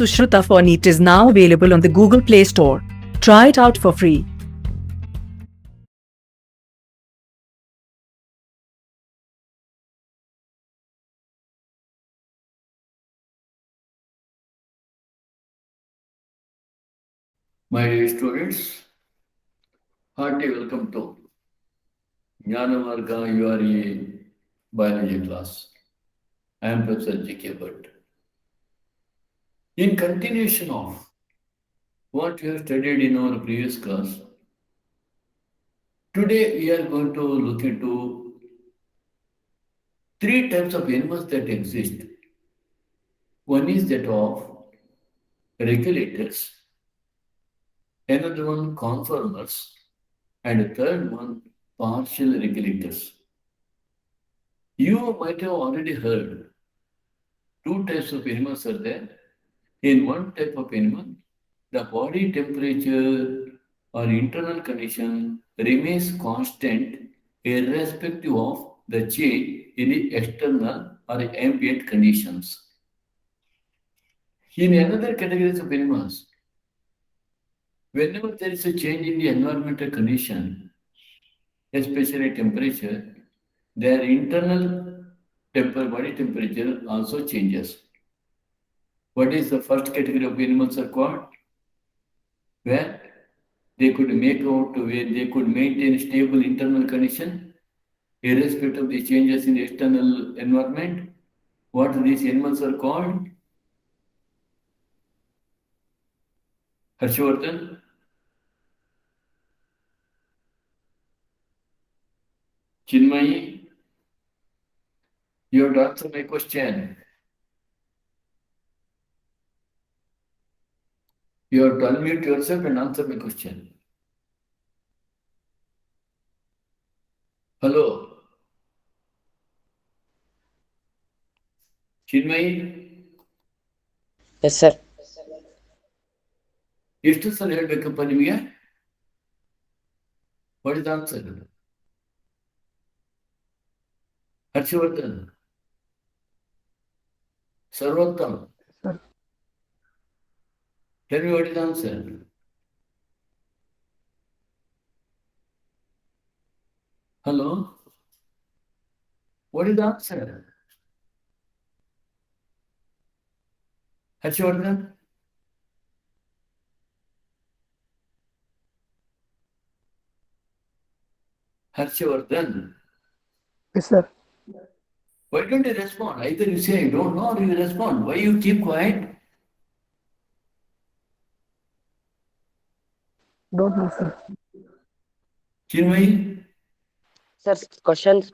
Sushruta for NEET is now available on the Google Play Store. Try it out for free. My dear students, hearty welcome to JnanaMarga URE biology class. I am Prof G.K Bhat. In continuation of what we have studied in our previous class, today we are going to look into three types of animals that exist. One is that of regulators, another one conformers, and a third one partial regulators. You might have already heard two types of animals are there. In one type of animal, the body temperature or internal condition remains constant irrespective of the change in the external or ambient conditions. In another category of animals, whenever there is a change in the environmental condition, especially temperature, their internal body temperature also changes. What is the first category of animals are called? Where they could make out where they could maintain stable internal condition irrespective of the changes in the external environment. What these animals are called? Harshvardhan, Chinmayi, you have to answer my question. You have to unmute yourself and answer my question. Hello. Chinmayi, Yes, sir. ಎಷ್ಟು ಸಲ ಹೇಳ್ಬೇಕಪ್ಪ ನಿಮಗೆ? What is the answer? Harshvardhan, Sarvottam, tell me what is the answer? Hello? What is the answer? Harshvardhan? Harshvardhan? Yes, sir. Why don't you respond? Either you say you don't know or you respond. Why you keep quiet? Don't know, sir. Chinmay, Sir, questions.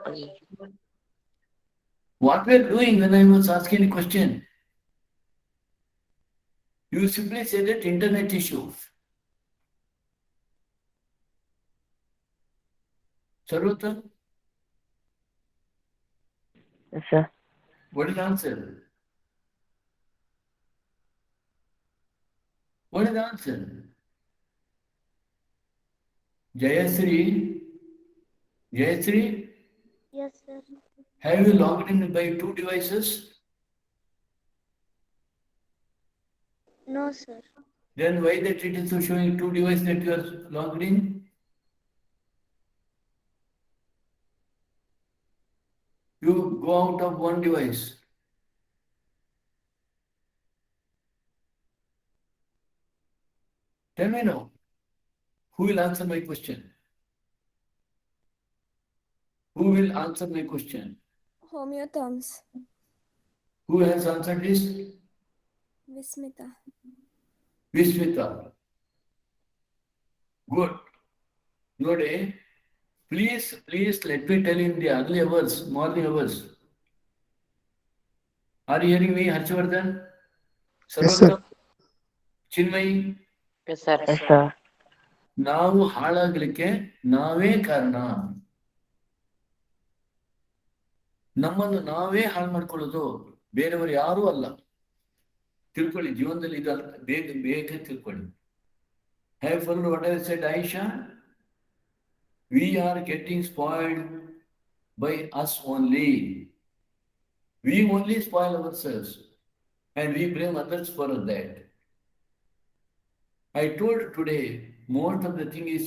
what we are doing when I was asking a question? You simply say that internet issue. Sarvata, Yes, sir. what is the answer? What is the answer? Jayasri, Jayasri, Yes, sir. have you logged in by two devices? No, sir. Then why that it is showing two devices that you are logged in? You go out of one device. Tell me now, who will answer my question? Who will answer my question? Homeotherms. Who has answered this? Vismita. Vismita. Good. Node, please let me tell you in the early hours, morning hours. Are you hearing me, Harshvardhan? Yes, sir. Sarvata, Chinmay, Yes, sir. Yes, sir. ನಾವು ಹಾಳಾಗ್ಲಿಕ್ಕೆ ನಾವೇ ಕಾರಣ. ನಮ್ಮನ್ನು ನಾವೇ ಹಾಳು ಮಾಡ್ಕೊಳ್ಳೋದು, ಬೇರೆಯವರು ಯಾರೂ ಅಲ್ಲ. ತಿಳ್ಕೊಳ್ಳಿ, ಜೀವನದಲ್ಲಿ ಇದು ಬೇಗ ಬೇಗ ತಿಳ್ಕೊಳ್ಳಿ. Have you followed what I said, Aisha? We are getting spoiled by us only. We only spoil ourselves. and we blame others for that. I told today, most of the thing is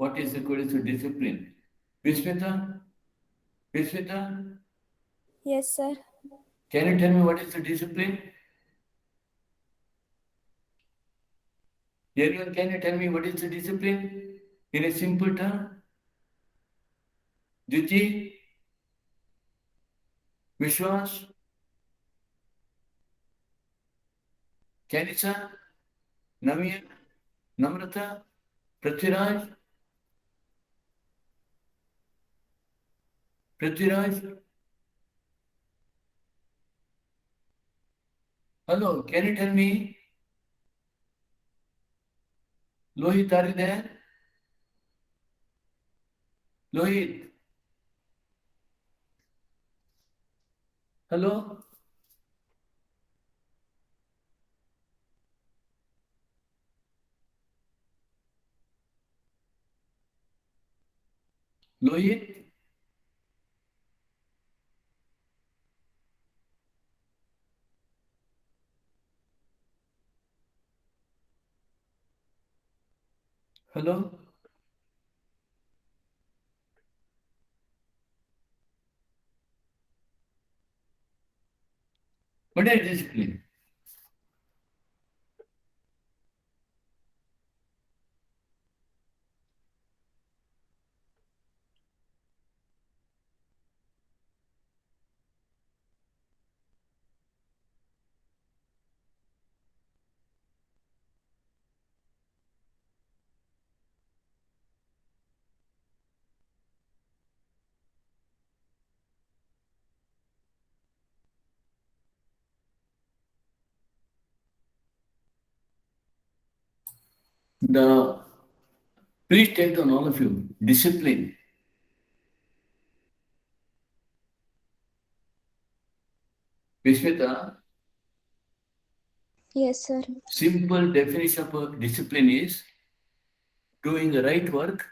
what is called is discipline. Vismita, Vismita, Yes, sir. can you tell me what is the discipline? Anyone, can you tell me what is the discipline in a simple term? Diti, Vishwas, Kanisa, Navya, Namrata, Prithviraj, Prithviraj. Hello, can you tell me? Lohit, are you there? Lohit, hello? Lohit? Hello? What is discipline? The please take down all of you. Discipline. Vishweta, Yes, sir. simple definition of discipline is doing the right work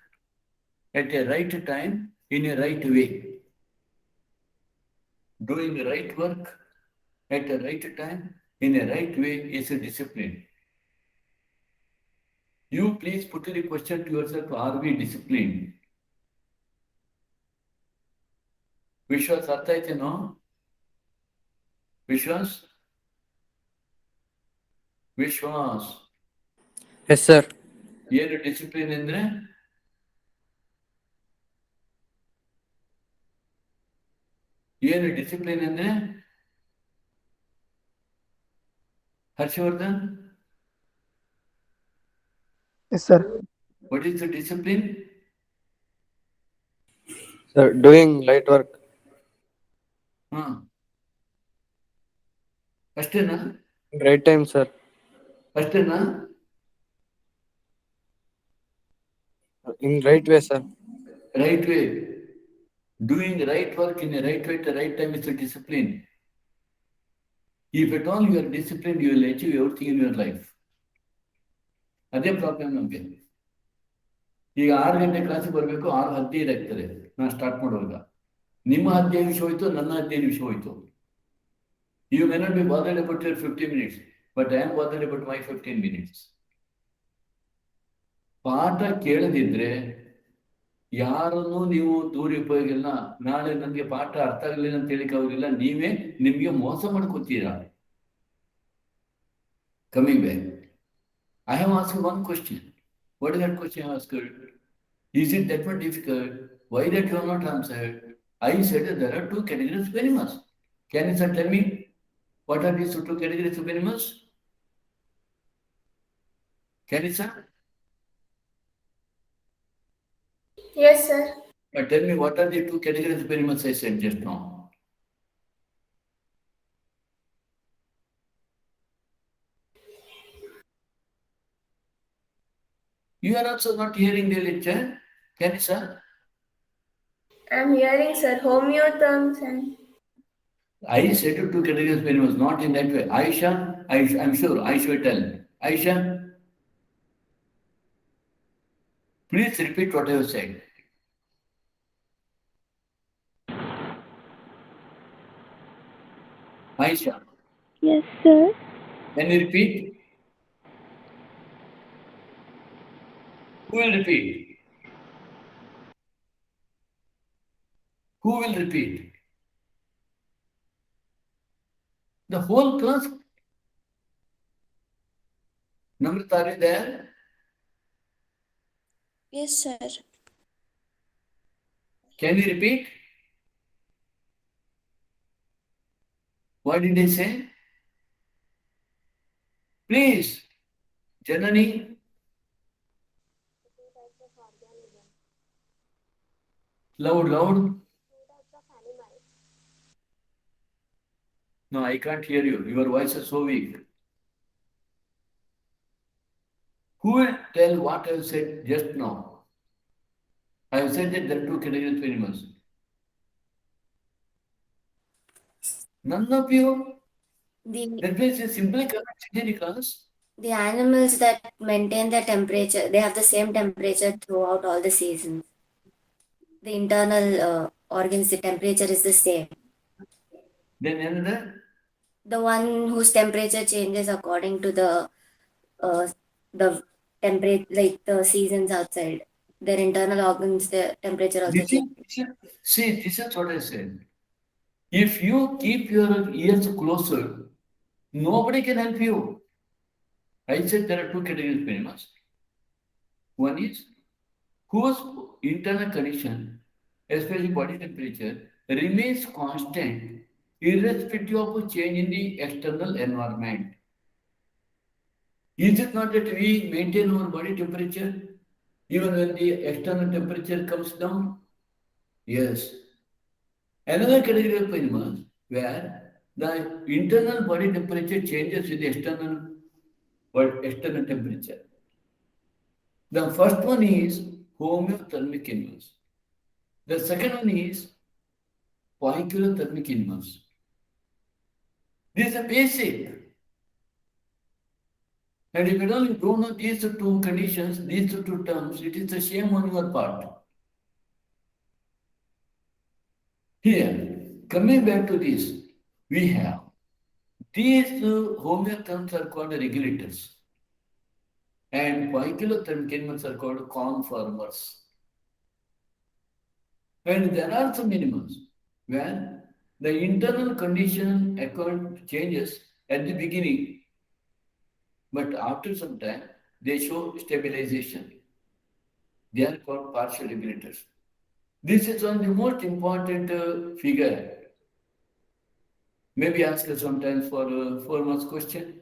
at a right time in a right way. Doing the right work at the right time in a right way is a discipline. You please put the question to yourself, are we disciplined? Vishwas ಅರ್ಥ ಆಯ್ತೇನೋ? Vishwas? Vishwas. Yes, sir. ಏನು discipline ಅಂದ್ರೆ? ಏನು discipline ಅಂದ್ರೆ? Harshvardhan? Yes, sir. What is the discipline? Sir, doing light work. ಹಾ ಅಷ್ಟೇನಾ? Right time, sir. ಅಷ್ಟೇನಾ? In right way, sir. Right way. Doing right work in a right way at the right time is a discipline. If at all you are disciplined, you will achieve everything in your life. ಅದೇ problem ನಮಗೆ. ಈಗ 6 ಗಂಟೆ ಕ್ಲಾಸಿಗೆ ಬರಬೇಕು, 6:15 ಆಗ್ತದೆ ನಾನು start ಮಾಡುವಾಗ. ನಿಮ್ಮ 15 ನಿಮಿಷ ಹೋಯ್ತು, ನನ್ನ 15 ನಿಮಿಷ ಹೋಯ್ತು. You may not be bothered about your 15 minutes, but I am bothered about my 15 minutes. ಪಾಠ ಕೇಳದಿದ್ರೆ ಯಾರನ್ನು ನೀವು ದುರುಪಯೋಗ ಇಲ್ಲ. ನಾಳೆ ನನಗೆ ಪಾಠ ಅರ್ಥ ಆಗಲಿಲ್ಲ ಅಂತ ಹೇಳಿಕ್ಕಾಗೋದಿಲ್ಲ. ನೀವೇ ನಿಮಗೆ ಮೋಸ ಮಾಡ್ಕೋತೀರಾ. Coming back, I have asked one question. What is that question I asked? Is it that much difficult? Why that you have not answered? I said that there are 2 categories of animals. Can you sir tell me what are these 2 categories of animals? Can you sir? Yes, sir. Tell me what are the 2 categories of animals I said just now? You are also not hearing the lecture. Can you sir? I'm hearing, sir. Homeotherms and I said 2 categories of animals, not in that way. Aisha, I'm sure Aisha will tell. Aisha, please repeat what I have said. Aisha, Yes, sir. Can you repeat? Who will repeat? Who will repeat? The whole class. Namrata, are you there? Yes, sir. Can you repeat? What did he say? Please, Janani. Loud, loud. No, I can't hear you. Your voice is so weak. Who will tell what I have said just now? I have said that there are two categories of animals. None of you. That means you simply cannot change any class. The animals that maintain their temperature, they have the same temperature throughout all the seasons. The internal organs, the temperature is the same. Then another. The one whose temperature changes according to the temperature, like the seasons outside. Their internal organs, their temperature also changes. See, this is what I said. If you keep your ears closer, nobody can help you. I said there are two categories of animals. One is whose internal condition, especially body temperature, remains constant irrespective of change in the external environment. Is it not that we maintain our body temperature even when the external temperature comes down? Yes. Another category of animals where the internal body temperature changes with the external temperature. The first one is homeothermic animals. The second one is poikilothermic animals. This is a basic. And if you don't know these two conditions, these two terms, it is a shame on your part. Here, coming back to this, we have these homeotherms are called regulators, and poikilothermic animals are called conformers. And there are some animals where the internal condition changes at the beginning, but after some time they show stabilization. They are called partial regulators. This is one of the most important figure. Maybe ask us sometimes for a 4 months question,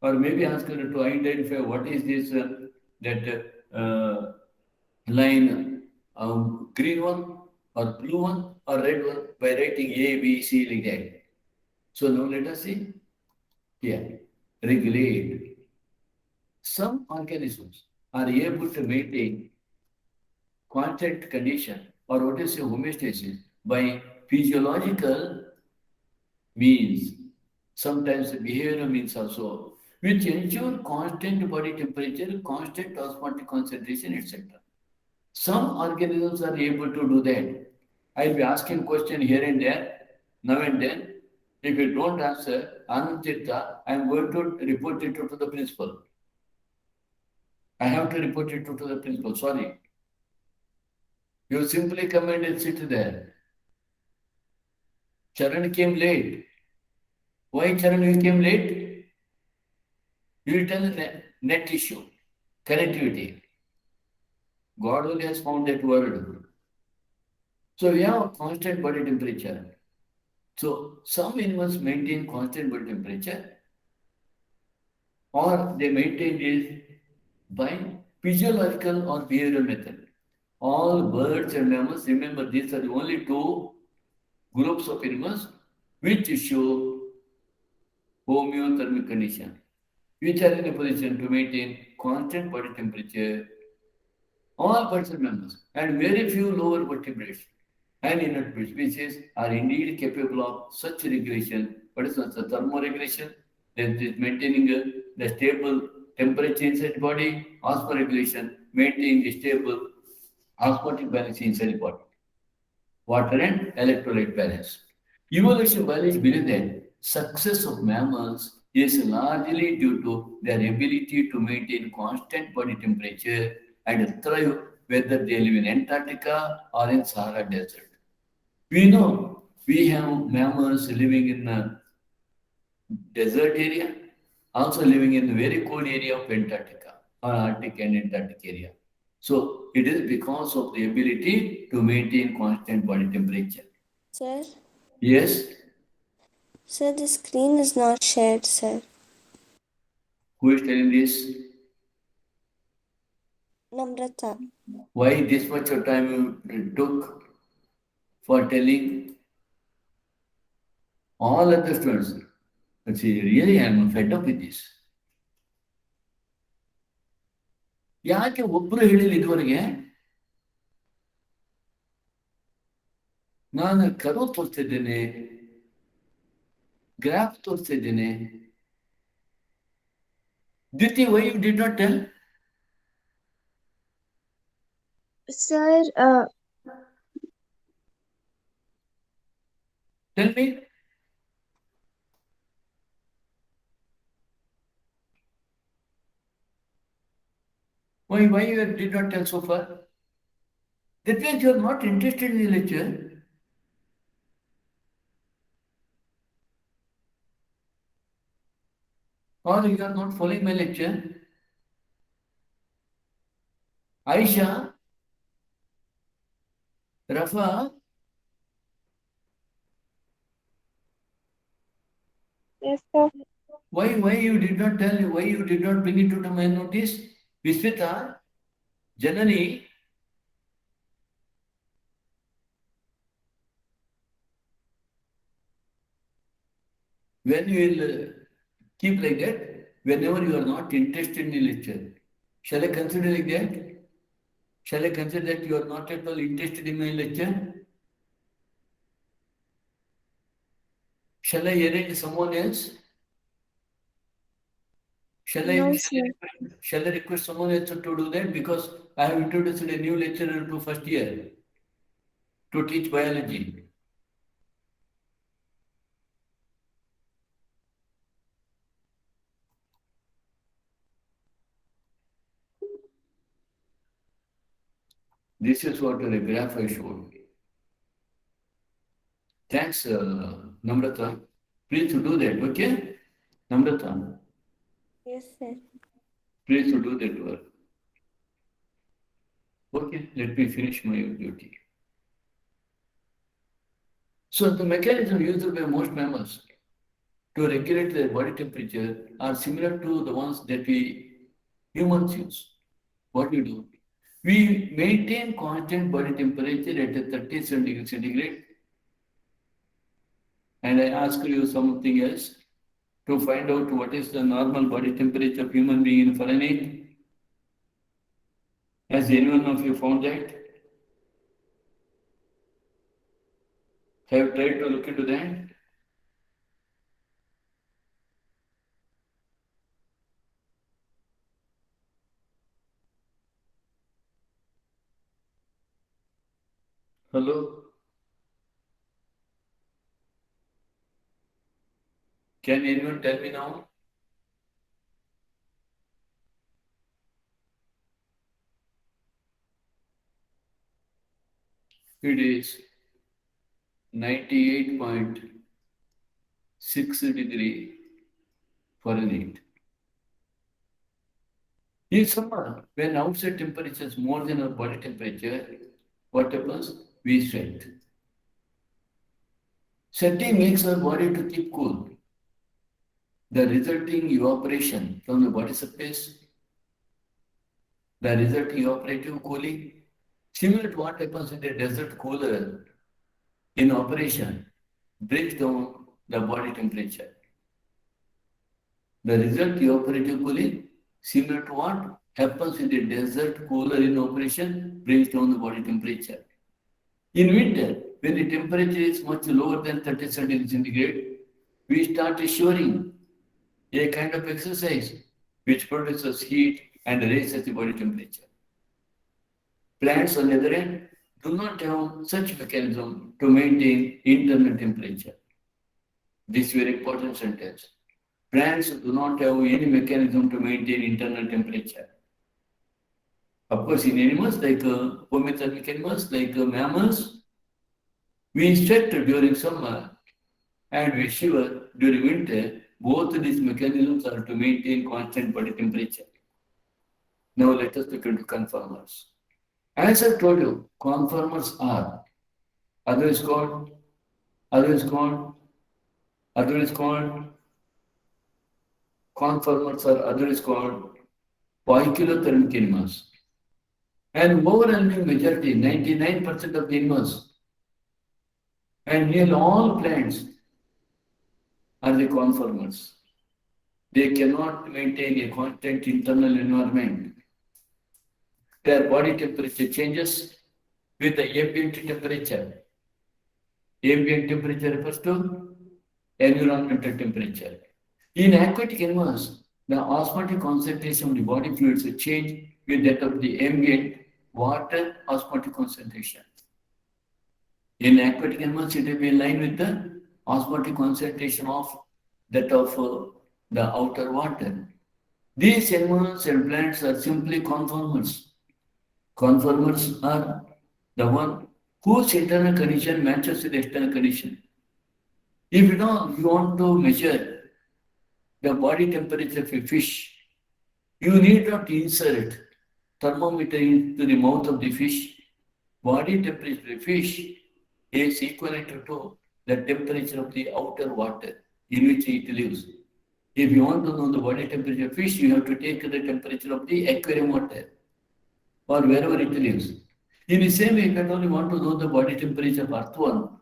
or maybe ask her to identify what is this line, green one or blue one or red one by writing A, B, C like that. So now let us see here. Regulate. Some organisms are able to maintain constant condition or what is homeostasis by physiological means, sometimes behavioral means also, which ensure constant body temperature, constant osmotic concentration, etc. Some organisms are able to do that. I'll be asking question here and there, now and then. If you don't answer, Anandita, I am going to report it to the principal. I have to report it to the principal, sorry. You simply come and sit there. Charan came late. Why Charan you came late? You will tell net issue, connectivity. God only has found that word. So we have constant body temperature. So some animals maintain constant body temperature or they maintain this by physiological or behavioral method. All birds and mammals, remember these are the only two groups of animals which show homeothermic condition, which are in a position to maintain constant body temperature. All birds and mammals and very few lower vertebrates and invertebrate species are indeed capable of such regulation. What is the thermoregulation? That is maintaining the stable temperature inside the body, osmoregulation, maintaining the stable osmotic balance inside the body, water and electrolyte balance. Evolution biology believes that success of mammals is largely due to their ability to maintain constant body temperature and thrive whether they live in Antarctica or in Sahara Desert. We know we have mammals living in a desert area, also living in the very cold area of Antarctica or Arctic and Antarctic area. So it is because of the ability to maintain constant body temperature. Sir, Yes, sir, the screen is not shared, sir. who is telling this? Namrata. Why this much of time you took for telling all other students? See, really, I'm fed up with this. ಯಾಕೆ ಒಬ್ಬರು ಹೇಳಿಲ್ಲ ಇದುವರೆಗೆ? ನಾನು ಕರು ತೋರಿಸ್ತಿದ್ದೇನೆ, graph ತೋರಿಸ್ತಿದ್ದೇನೆ. Diti, why you did not tell? Sir, Tell me. Why you did not tell so far? That means you are not interested in the lecture. Or you are not following my lecture. Aisha, Rafa, yes, sir. why you did not tell, why you did not bring it to my notice? Visvita, Janani, when you will keep like that, whenever you are not interested in the lecture, shall I consider like that? Shall I consider that you are not at all interested in my lecture? Shall I arrange someone else? Shall I request someone else to do that? Because I have introduced a new lecturer to first year to teach biology. This is what the graph I showed. Thanks, Namrata. Please to do that, okay? Namrata, Yes, sir. please to do that work. Okay, let me finish my duty. So the mechanism used by most mammals to regulate their body temperature are similar to the ones that we humans use. What we do? We maintain constant body temperature at a 37 degrees centigrade. And I ask you something else to find out what is the normal body temperature of human being in Fahrenheit. Has anyone of you found that? Have you tried to look into that? Hello? Can anyone tell me now? It is 98.6 degree Fahrenheit. In summer, when outside temperature is more than our body temperature, what happens? We sweat. Sweating makes our body to keep cool. The resulting evaporation from the body surface, the resulting evaporative cooling, similar to what happens in the desert cooler in operation, brings down the body temperature. The result evaporative cooling, similar to what happens in the desert cooler in operation, brings down the body temperature. In winter, when the temperature is much lower than 37 degrees centigrade, we start shivering, a kind of exercise which produces heat and raises the body temperature. Plants, on the other hand, do not have such mechanism to maintain internal temperature. This very important sentence. Plants do not have any mechanism to maintain internal temperature. Of course, in animals like homeothermic animals, like mammals, we sweat during summer and we shiver during winter. Both these mechanisms are to maintain constant body temperature. Now let us look into conformers. As I told you, conformers are otherwise called, otherwise called, otherwise called, conformers are otherwise called poikilothermic animals. And overwhelming majority, 99% of the animals and nearly all plants are the conformers. They cannot maintain a constant internal environment. Their body temperature changes with the ambient temperature. Ambient temperature refers to environmental temperature. In aquatic animals, the osmotic concentration of the body fluids change with that of the ambient water osmotic concentration. In aquatic animals, it will be in line with the osmotic concentration of that of the outer water. These animals and plants are simply conformers. Conformers are the one whose internal condition matches with the external condition. If you want to measure the body temperature of a fish, you need not insert thermometer into the mouth of the fish. Body temperature of the fish is equivalent to the temperature of the outer water in which it lives. If you want to know the body temperature of fish, you have to take the temperature of the aquarium water or wherever it lives. In the same way, if you only want to know the body temperature of earthworm,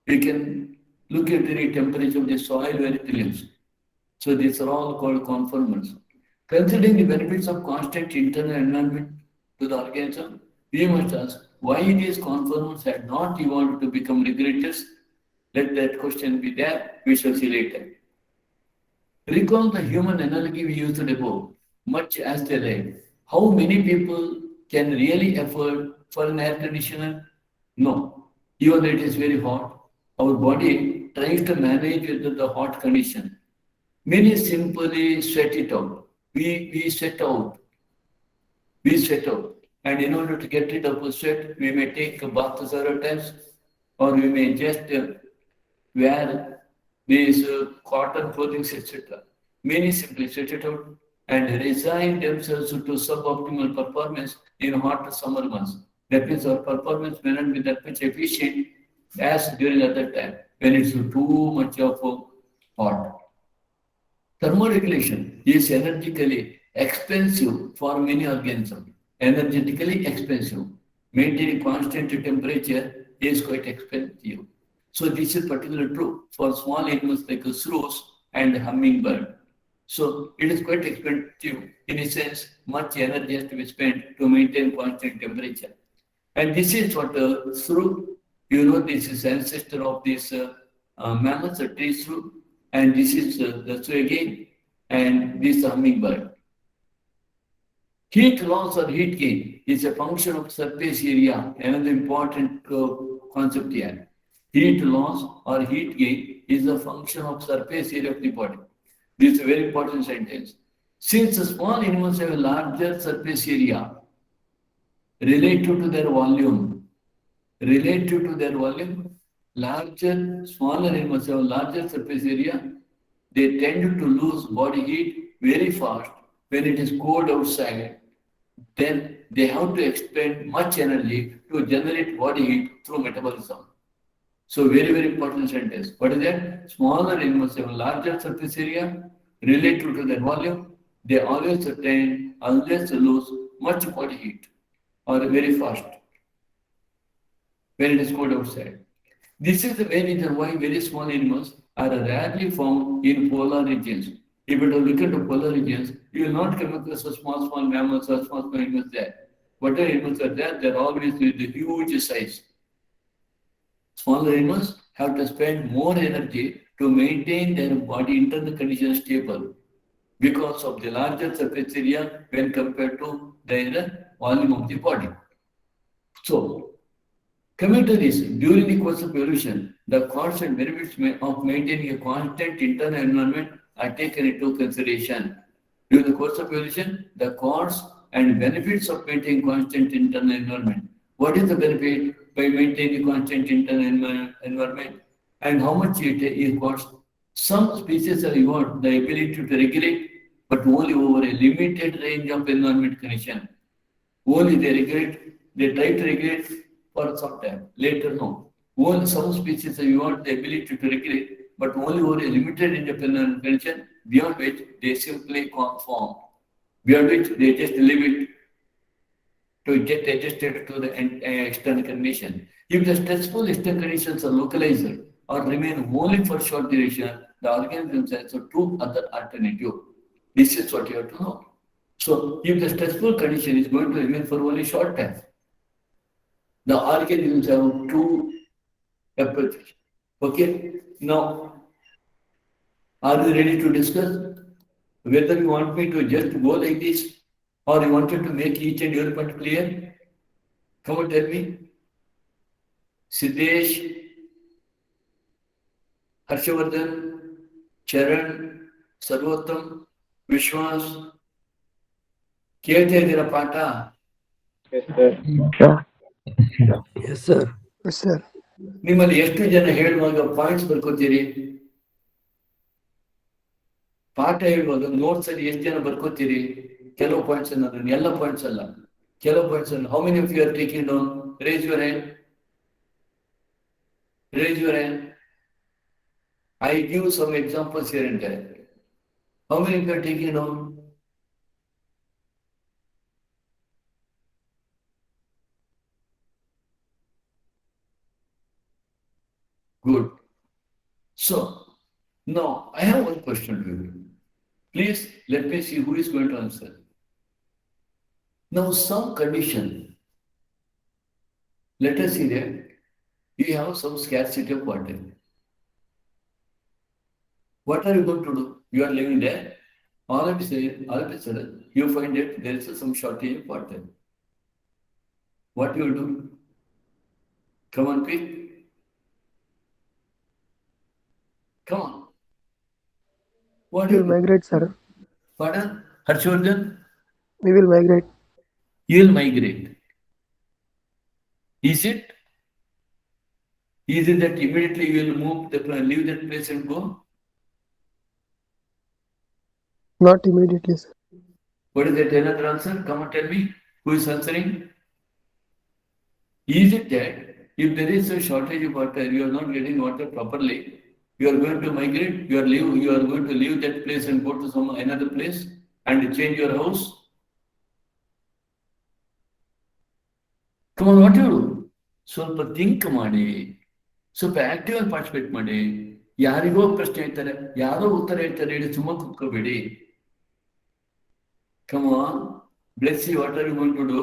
you can look at the temperature of the soil where it lives. So these are all called conformers. Considering the benefits of constant internal environment to the organism, we must ask why these conformers had not evolved to become regulators. Let that question be there. We shall see later. Recall the human analogy we used above, much as they like. How many people can really afford for an air conditioner? No. Even though it is very hot, our body tries to manage with the hot condition. Many simply sweat it out. We sweat out. We sweat out. And in order to get rid of the sweat, we may take a bath several times, or we may just wear these cotton clothing, etc. Many simply sweat it out and resign themselves to suboptimal performance in hot summer months. That means our performance may not be that much efficient as during other time when it's too much of hot. Thermoregulation is energetically expensive for many organisms. Energetically expensive. Maintaining constant temperature is quite expensive. So this is particularly true for small animals like shrews and hummingbird. So it is quite expensive in a sense. Much energy has to be spent to maintain constant temperature. And this is what shrew. You know, this is ancestor of this mammals, a tree shrew. And this is the shrew again, and this hummingbird. Heat loss or heat gain is a function of surface area. Another important concept here. Heat loss or heat gain is a function of surface area of the body. This is a very important sentence. Since the small animals have a larger surface area relative to their volume, smaller animals have a larger surface area, they tend to lose body heat very fast when it is cold outside. Then they have to expend much energy to generate body heat through metabolism. So very, very important sentence. What is that? Smaller animals have a larger surface area relative to their volume. They always lose much body heat or very fast when it is cold outside. This is the main reason why very small animals are rarely found in polar regions. If you look at the polar regions, you will not come across small mammals or small animals there. Whatever animals are there, they are always with the huge size. Smaller animals have to spend more energy to maintain their body internal condition stable because of the larger surface area when compared to the volume of the body. So, Coming to this, during the course of evolution, the costs and benefits of maintaining a constant internal environment are taken into consideration. During the course of evolution, the costs and benefits of maintaining constant internal environment. What is the benefit by maintaining constant internal environment and how much it costs? Some species have evolved the ability to regulate, but only over a limited range of environment conditions. Only they try to regulate for some time. Later, no. Only some species have evolved the ability to regulate, but only over a limited independent condition, beyond which they simply conform, beyond which they just leave it to get adjusted to the external condition. If the stressful external conditions are localized or remain only for short duration, the organism has two other alternative. This is what you have to know. So, if the stressful condition is going to remain for only short time, the organisms have two approaches. Okay, now are you ready to discuss whether you want me to just go like this or you wanted to make each and every point clear? Come on, tell me. Siddesh, Harshavardhan, Charan, Sarvottam, ವಿಶ್ವಾಸ್ ಕೇಳ್ತಾ ಇದ್ದೀರಾ ಪಾಠ? Yes, sir. Yes, sir. Yes, sir. ನಿಮ್ಮಲ್ಲಿ ಎಷ್ಟು ಜನ ಹೇಳುವಾಗ points ಬರ್ಕೋತೀರಿ? ಪಾಠ ಹೇಳುವಾಗ notes ಅಲ್ಲಿ ಎಷ್ಟು ಜನ ಬರ್ಕೋತೀರಿ? ಕೆಲವು ಪಾಯಿಂಟ್ಸ್ ಅನ್ನೋದು ಎಲ್ಲ ಪಾಯಿಂಟ್ಸ್ ಅಲ್ಲ, ಕೆಲವು ಪಾಯಿಂಟ್ಸ್ ಅಲ್ಲ. How many of you are taking down? Raise your hand. Raise your hand. I give some examples here and there. How many of you are taking down? Good. So, now I have one question to you. Please let me see who is going to answer. Now, some condition, let us see that you have some scarcity of water. What are you going to do? You are living there. All of a sudden, you find that there is some shortage of water. What do you do? Come on, quick. Come on. What We do will you do? migrate, sir. Pardon? Harshvardhan? We will migrate. You will migrate. Is it? Is it that immediately you will leave that place and go? Not immediately, sir. What is that another answer? Come on, tell me. Who is answering? Is it that if there is a shortage of water, you are not getting water properly, you are going to migrate, you are going to leave that place and go to some another place and change your house? Come on, what you do? ಸ್ವಲ್ಪ think ಮಾಡಿ, ಸ್ವಲ್ಪ active ಆಗಿ participate ಮಾಡಿ. ಯಾರಿಗೋ ಪ್ರಶ್ನೆ ಹೇಳ್ತಾರೆ, ಯಾರೋ ಉತ್ತರ ಹೇಳ್ತಾರೆ ಹೇಳಿ ಸುಮ್ಮನೆ ಕುತ್ಕೋಬೇಡಿ. Come on, let's see what are you going to do.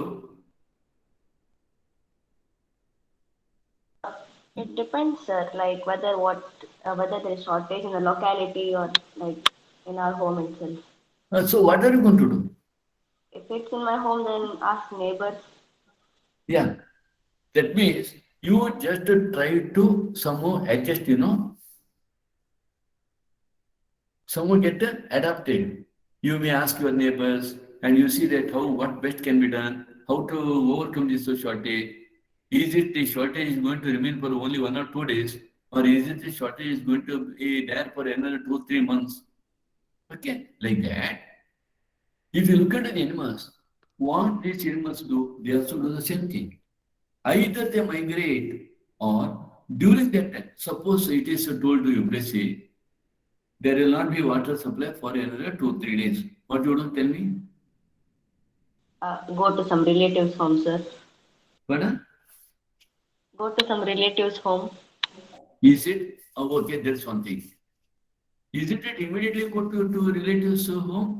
It depends, sir, like whether there is shortage in the locality or like in our home itself. So what are you going to do? If it's in my home, then ask neighbors. Yeah, that means you just try to somehow adjust, somehow get adapted. You may ask your neighbors and you see that what best can be done, how to overcome this shortage. Is it the shortage is going to remain for only 1 or 2 days, or is it the shortage is going to be there for another 2-3 months? Okay, like that. If you look at the animals, what these animals do, they also do the same thing. Either they migrate or during that time, suppose it is told to you, let's say, there will not be water supply for another 2-3 days. What you don't tell me? Go to some relatives' home, sir. Pardon? Go to some relatives' home. Is it? Oh, okay, that's one thing. Isn't it immediately go to relatives' home?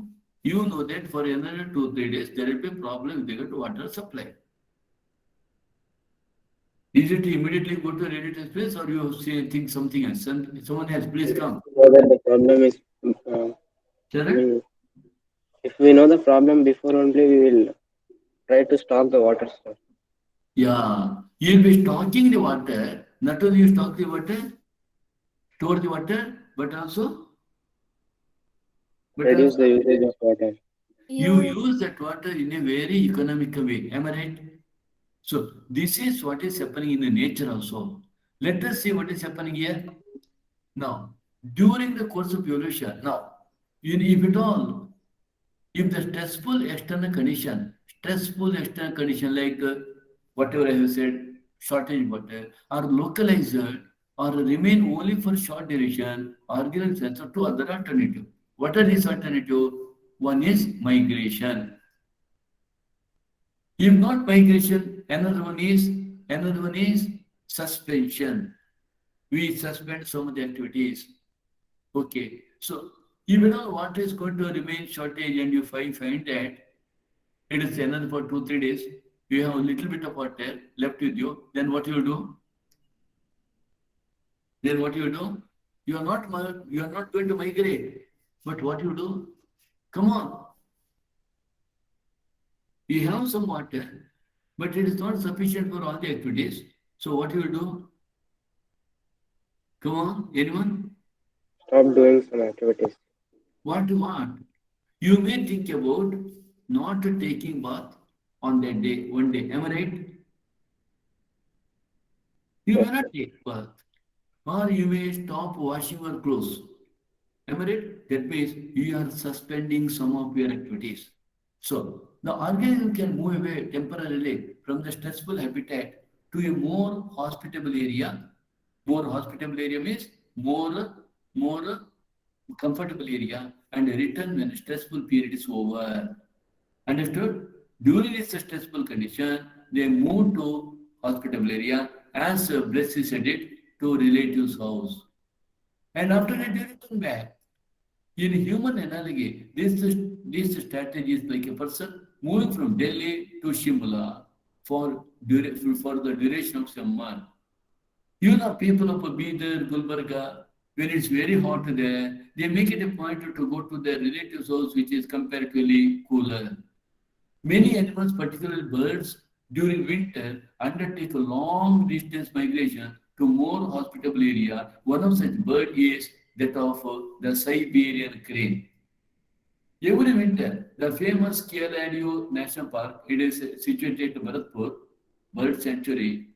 You know that for another 2-3 days, there will be a problem with regard to water supply. Is it immediately go to relatives' place or you say think something else? Someone else, please come. Whether the problem is, Sharon? if we know the problem before only, we will try to stock the water, sir. Yeah. You'll be stocking the water, not only you stock the water, store the water, but also Reduce the usage of water. you use that water in a very economical way. Am I right? So this is what is happening in the nature also. Let us see what is happening here. Now, during the course of evolution, now, if at all, if the stressful external condition like whatever I have said, shortage water, are localized or remain only for short duration, organisms answer to other alternative. What are these alternative? One is migration. If not migration, another one is suspension. We suspend some of the activities. Okay. So even though water is going to remain shortage and you find that it is another for 2-3 days, you have a little bit of water left with you, then what you do? Then what you do? You are not going to migrate. But what you do? Come on. You have some water, but it is not sufficient for all the activities. So what you do? Come on, anyone? Stop doing some activities. What do you want? You may think about not taking bath on that day, one day. Am I right? You may not take bath. Or you may stop washing your clothes. Am I right? That means you are suspending some of your activities. So the organism can move away temporarily from the stressful habitat to a more hospitable area. More hospitable area means more comfortable area and return when stressful period is over. Understood? During this stressful condition, they move to hospitable area as Blessy said it to relatives' house. And after that, they return back. In human analogy, this strategy is like a person moving from Delhi to Shimla for the duration of some month. You know, people of Bidar, Gulbarga, when it's very hot there, they make it a point to go to their relatives' house, which is comparatively cooler. Many animals, particularly birds, during winter undertake a long distance migration to more hospitable area. One of such bird is that of the Siberian crane. Every winter, the famous Kialadio National Park, it is situated at Bharatpur, bird sanctuary.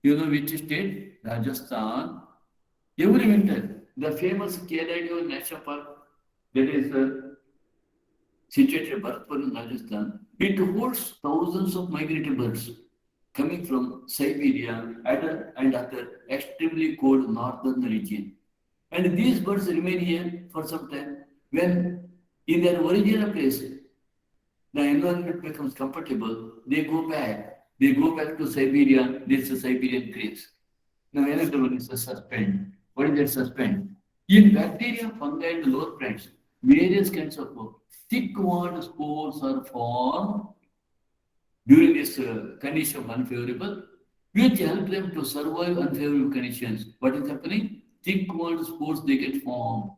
You know which state? Rajasthan. Every winter, the famous Kialadio National Park, that is situated in Bharatpur in Rajasthan, it holds thousands of migratory birds coming from Siberia and other extremely cold northern region. And these birds remain here for some time. When in their original place, the environment becomes comfortable, they go back. They go back to Siberia, this is Siberian craze. Now another one is a suspend. What is that suspend? In bacteria, fungi, and lower plants, various kinds of thick walled spores are formed during this condition of unfavorable, which help them to survive unfavorable conditions. What is happening? Thick walled spores they get formed.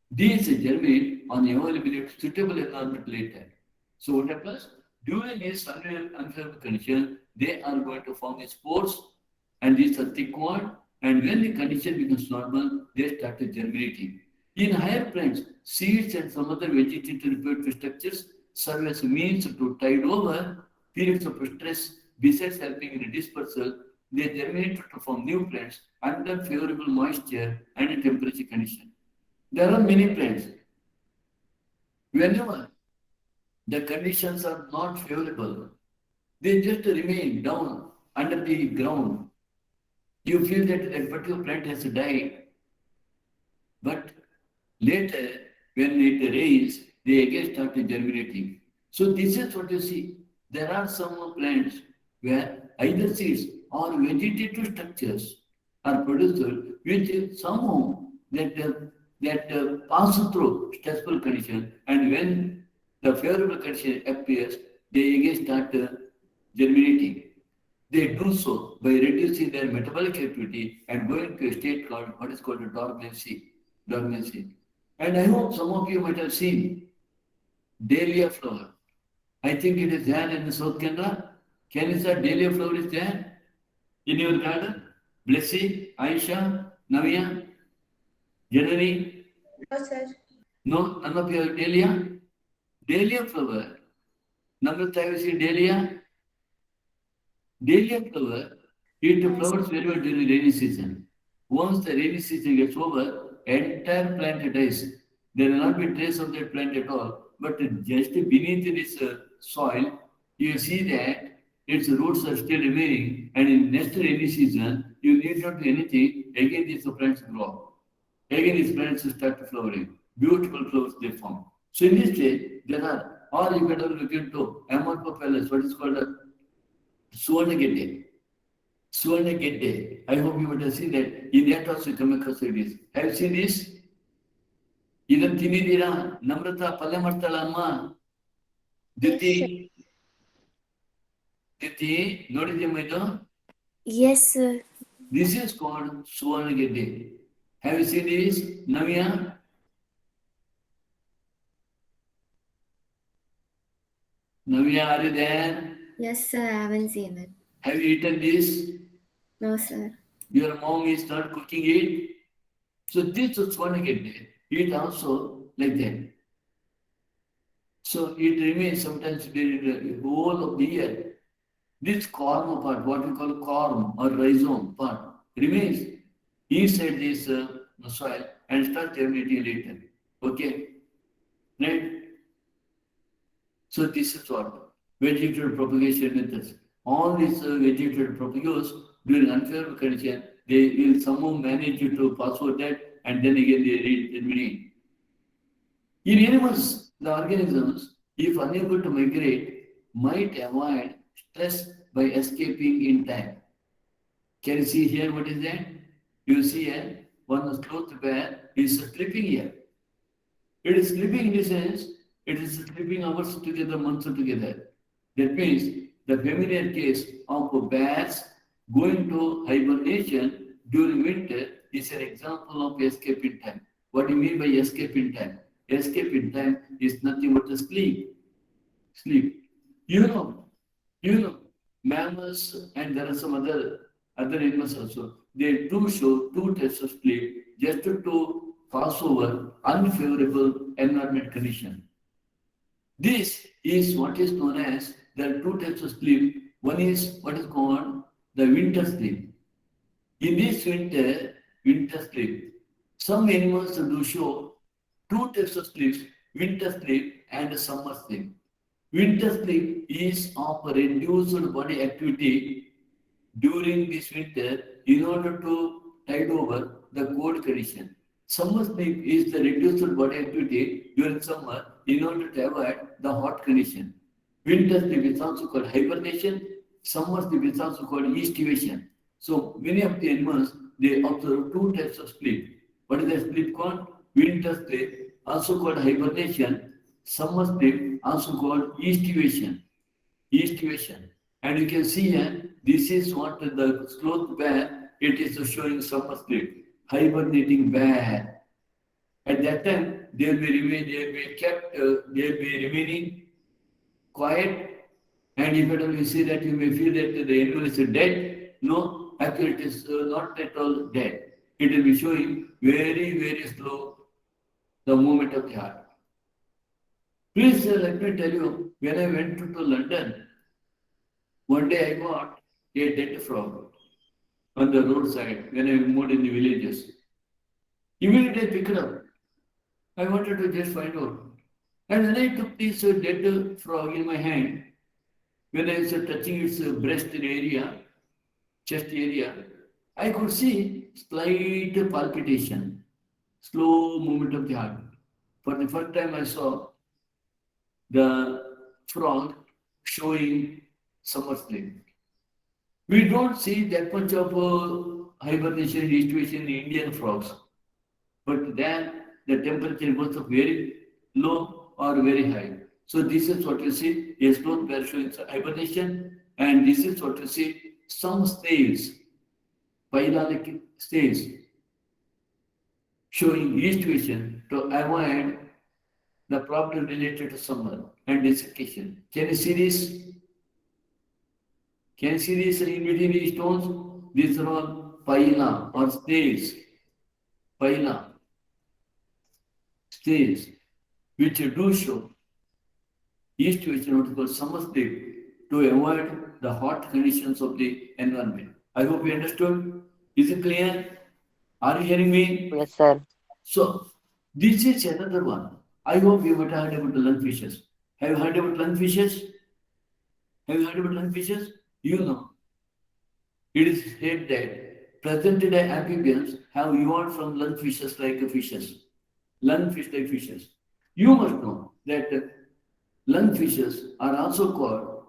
These germinate on availability of suitable environment later. So what happens? During this unfavorable condition, they are going to form spores and these are thick walled, and when the condition becomes normal, they start germinating. In higher plants, seeds and some other vegetative reproductive structures serve as means to tide over periods of stress. Besides helping in dispersal, they germinate to form new plants under favorable moisture and temperature condition. There are many plants. Whenever the conditions are not favorable, they just remain down under the ground. You feel that that particular plant has died, but later, when it rains, they again start germinating. So this is what you see. There are some plants where either seeds or vegetative structures are produced which somehow that pass through stressful condition, and when the favorable condition appears, they again start germinating. They do so by reducing their metabolic activity and going to a state called what is called a dormancy. Dormancy. And I hope some of you might have seen dahlia flower. I think it is there in the South Canada. Can you say dahlia flower is there? In your garden? Blessy, Aisha, Navya, Janani? No, sir. No, none of your Dahlia? Dahlia flower. Namrata, have you seen Dahlia? Dahlia flower, it flowers very well during rainy season. Once the rainy season gets over, entire plant dies. There will not be trace of that plant at all. But just beneath this soil, you see that its roots are still remaining, and in next rainy season, you need not do anything. Again, these plants grow up. Again, these plants start flowering. Beautiful flowers they form. So in this stage, there are, or you can look into Amorphophallus, what is called a Suvarnagedde. Suvarnagedde. I hope you would have seen that. In that also you come across this. Have you seen this? ಇದನ್ನು ತಿನ್ನಿದ್ದೀರಾ? ನಮ್ರತ ಪಲ್ಯ ಮಾಡ್ತಾಳ ಅಮ್ಮ. ದ್ಯುತಿ ದ್ಯುತಿ ನೋಡಿದ್ಯಮ್ಮ ಇದು? Yes, sir. This is called Suvarnagedde. Have you seen this? Navya? Navya, are you there? Yes, sir. I haven't seen it. Have you eaten this? No, sir. Your mom is not cooking it. So this is Suvarnagedde. Eat also like that. So it remains sometimes during the whole of the year. This corm part, what we call corm or rhizome part, remains inside this soil and starts germinating later. Okay? Right? So this is what vegetative propagation methods. All these vegetative propagules during unfavorable condition, they will somehow manage to pass over that, and then again they remain. In animals, the organisms, if unable to migrate, might avoid stress by escaping in time. Can you see here what is that? You see here, one sloth bear is sleeping here. It is sleeping in the sense, it is sleeping hours together, months together. That means the familiar case of bears going to hibernation during winter is an example of escape in time. What do you mean by escape in time? Escape in time is nothing but a sleep. Sleep. You know, mammals and there are some other animals also. They do show two types of sleep just to pass over unfavorable environment condition. This is what is known as, there are two types of sleep. One is what is called the winter sleep. In this winter sleep, some animals do show two types of sleep, winter sleep and summer sleep. Winter sleep is of reduced body activity during this winter in order to tide over the cold condition. Summer sleep is the reduced body activity during summer in order to avoid the hot condition. Winter sleep is also called hibernation. Summer sleep is also called estivation. So many of the animals, they observe two types of sleep. What is the sleep called? Winter sleep, also called hibernation. Summer sleep, also called estivation. Estivation. And you can see here, this is what the sloth bear, it is showing summer sleep. Hibernating bear. At that time, they will be remaining quiet. And if at all you see that, you may feel that the animal is dead. No, actually it is not at all dead. It will be showing very, very slow the movement of the heart. Please let me tell you, when I went to London, one day I got a dead frog on the roadside when I moved in the villages. Immediately I picked it up. I wanted to just find out. And when I took this dead frog in my hand, when I was touching its breast area, chest area, I could see slight palpitation, slow movement of the heart. For the first time I saw the frog showing summer sleep. We don't see that much of hibernation situation in Indian frogs, but then the temperature goes up very low or very high. So this is what you see, a sloth bear showing hibernation, and this is what you see, some snails, pylonic snails, showing estivation to avoid the problem related to summer and desiccation. Can you see this? Can you see this in between these stones? These are all phyla or states. Phyla, states, which do show east which is called Summerslam to avoid the hot conditions of the environment. I hope you understood. Is it clear? Are you hearing me? Yes, sir. So, this is another one. I hope you would have heard about the lungfishes. Have you heard about lungfishes? Have you heard about lungfishes? You know, it is said that present-day amphibians have evolved from lungfishes like fishes. Lungfish like fishes. You must know that lungfishes are also called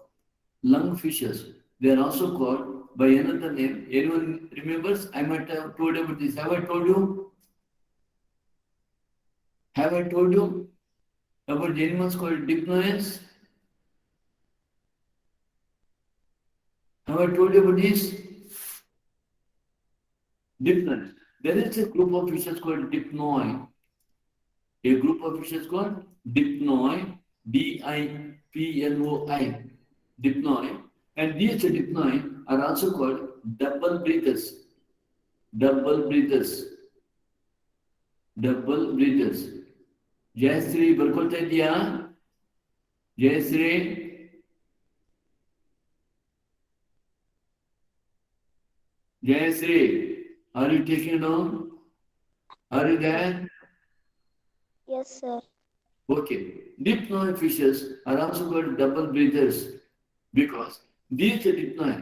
lungfishes. They are also called by another name. Anyone remembers? I might have told about this. Have I told you? Have I told you about the animals called dipnoids? Have I told you about this? Dipnoids. There is a group of fishes called dipnoi. A group of fishes called dipnoi, Dipnoi, dipnoi. And these dipnoi are also called double breathers. Double breathers. Double breathers. Jayasri ಬರ್ಕೊಳ್ತಾ ಇದೆಯಾ? Jayasri? Jayasri, are you taking down? Are you there? Yes, sir. Okay. Dipnoi fishes are also called double breathers because these dipnoi,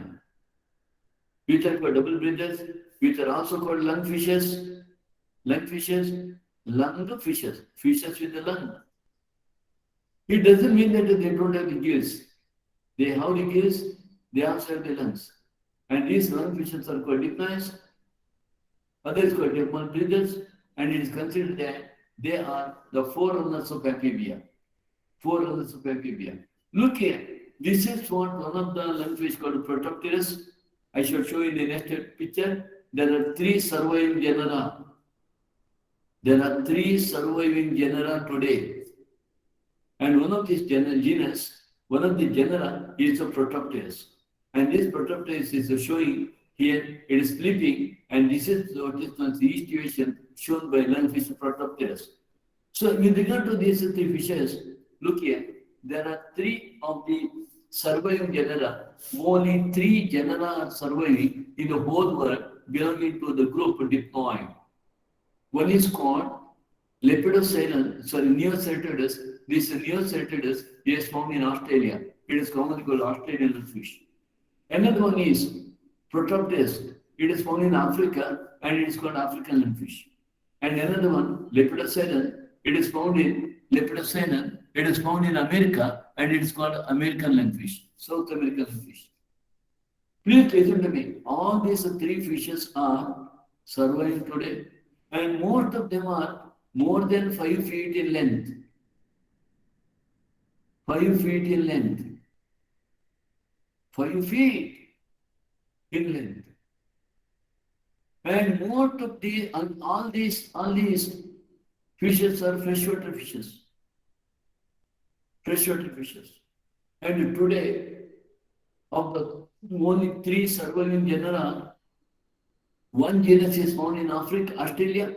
which are called double breathers, which are also called lungfishes, lungfishes, lungfishes, fishes with the lung. It doesn't mean that they don't have the gills. They have the gills, they also have the lungs. And these lungfishes are called dipnoids, others called double breathers, and it is considered that they are the forerunners of amphibia. Forerunners of amphibia. Look here. This is what one of the lungfish called Protopterus. I shall show you in the next picture. There are 3 surviving genera. There are 3 surviving genera today. And one of these genus, one of the genera is a Protopterus. And this Protopterus is showing here, it is sleeping, and this is what is the situation shown by lungfish Protopterus. So with regard to these 3 fishes, look here, there are 3 of the surviving genera. Only 3 genera are surviving in the whole world belonging to the group Dipnoi. One is called Neoceratodus. This Neoceratodus is found in Australia. It is commonly called Australian fish. Another one is Protopterus. It is found in Africa and it is called African lungfish. And another one, Lepidopteran, it is found in Lepidopteran, it is found in America and it is called American lungfish, South American lungfish. Please listen to me. All these 3 fishes are surviving today, and most of them are more than 5 feet in length. 5 feet in length. 5 feet in length. And most of all these fishes are freshwater fishes. Freshwater fishes. And today, of the only 3 surviving genera, one genus is found in Africa, Australia,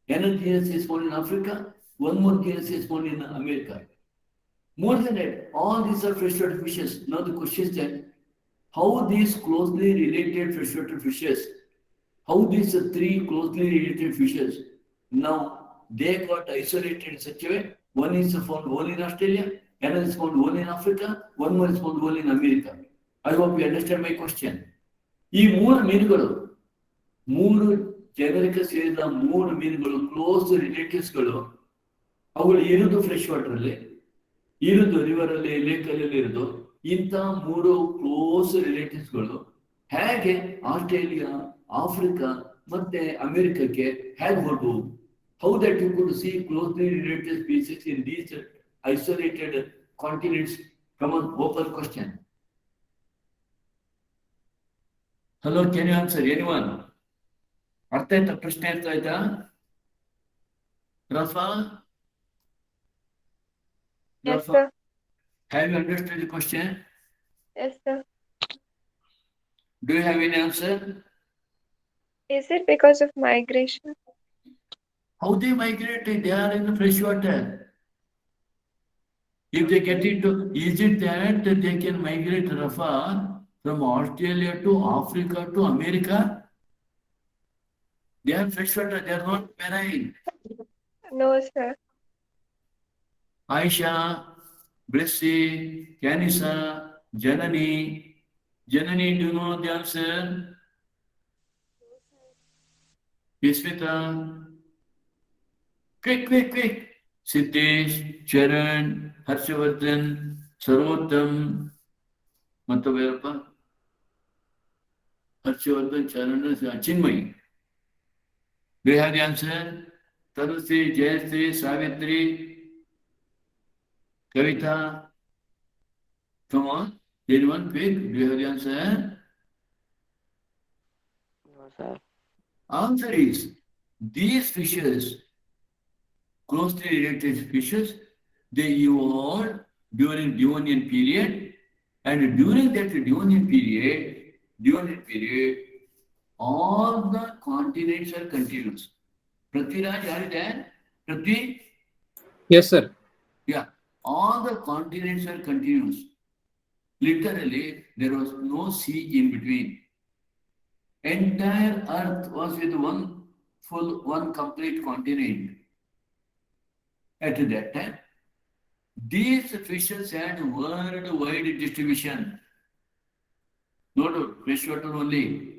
another genus is found in Africa, one more genus is found in America. More than that, all these are freshwater fishes. Now the question is that how these closely related freshwater fishes, how these 3 closely related fishes, now they got isolated in such a way, one is found only in Australia, another is found only in Africa, one more is found only in America. I hope you understand my question. ಈ 3 ಮೀನುಗಳು 3 ಜನರಿಗೆ ಸೇರಿದ 3 ಮೀನುಗಳು close ರಿಲೇಟಿವ್ಸ್ಗಳು, ಅವುಗಳು ಇರುವುದು fresh water ಅಲ್ಲಿ, ಇರುವುದು river ಅಲ್ಲಿ, ಲೇಕ್ ಅಲ್ಲಿ ಇರುವುದು. ಇಂಥ 3 ಕ್ಲೋಸ್ ರಿಲೇಟಿವ್ಸ್ಗಳು ಹೇಗೆ ಆಸ್ಟ್ರೇಲಿಯಾ, ಆಫ್ರಿಕಾ ಮತ್ತೆ ಅಮೆರಿಕಕ್ಕೆ ಹೇಗೆ ಹೋಗ್ಬೋದು? How that you could see closely related species in these isolated continents? Come on, open question. Hello, can you answer? Anyone? ಅರ್ಥ ಆಯ್ತಾ? ಪ್ರಶ್ನೆ ಅರ್ಥ ಆಯ್ತಾ? Rafa? Yes, sir. Have you understood the question? Yes, sir. Do you have any answer? Is it because of migration? How they migrate? They are in the fresh water. If they get into, is it that they can migrate Rafa from Australia to Africa to America? They are freshwater, they are not marine. No, sir. Aisha, Blessy, Kanisa, Janani. Janani, do you know the answer? Yasmita. Quick, quick, quick. Siddesh, Charan, Harshavardhan, Sarvottam. Matavayappa. Harshavardhan, Charan, Chinmay. Do you have the answer? Tanusi, Jayasri, Savitri, Kavita. Come on. Anyone quick? Do you have the answer? No, sir. Answer is these fishes, closely related fishes, they evolved during Devonian period, and during that Devonian period, all the continents are continuous. Prithviraj, are you there? Prithvi? Yes, sir. Yeah, all the continents are continuous. Literally, there was no sea in between. Entire earth was with one complete continent. At that time, these fishes had worldwide distribution. Not freshwater only.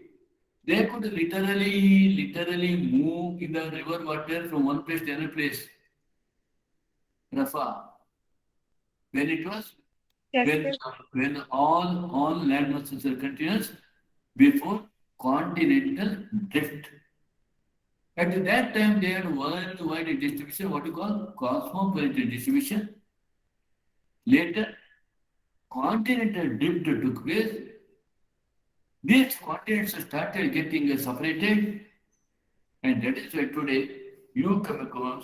They could literally move in the river water from one place to another place. Rafa. When it was Yes, when sir. when all land masses are continuous before continental drift. At that time, they had worldwide distribution, what you call cosmopolitan distribution. Later, continental drift took place. These continents started getting separated, and that is why today you come across.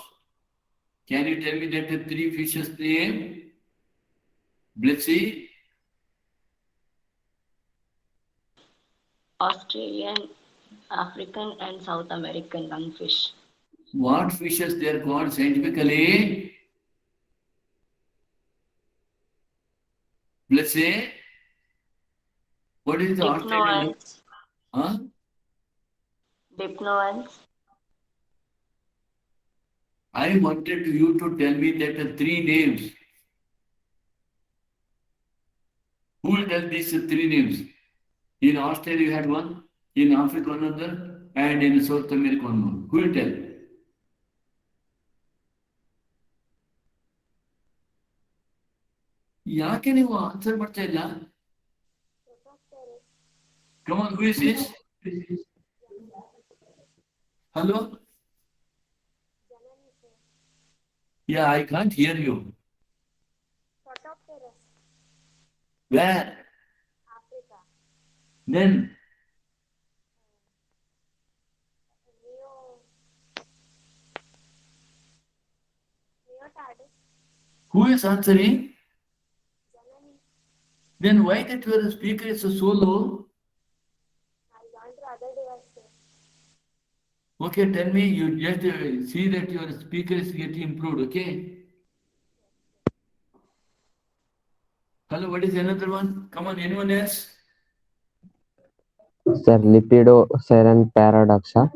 Can you tell me that the three fishes name? Blessy, Australian, African, and South American lungfish. what fishes they are called scientifically? Blessy, what is the Australian? Dipnoans. Huh? Dipnoans. I wanted you to tell me that the three names. Who will tell these three names? In Australia, you had one, in Africa, another, and in South America, one more. Who will tell? ಯಾಕೆ ನೀವು answer ಮಾಡ್ತಾ ಇಲ್ಲ? Come on, who is this? Hello? Yeah, I can't hear you. Where? Then? Who is answering? Then why that your speaker is so low? Okay, tell me, you just see that your speaker is getting improved, okay? Hello, what is another one? Come on, anyone else? Sir, Lepidoceran paradoxa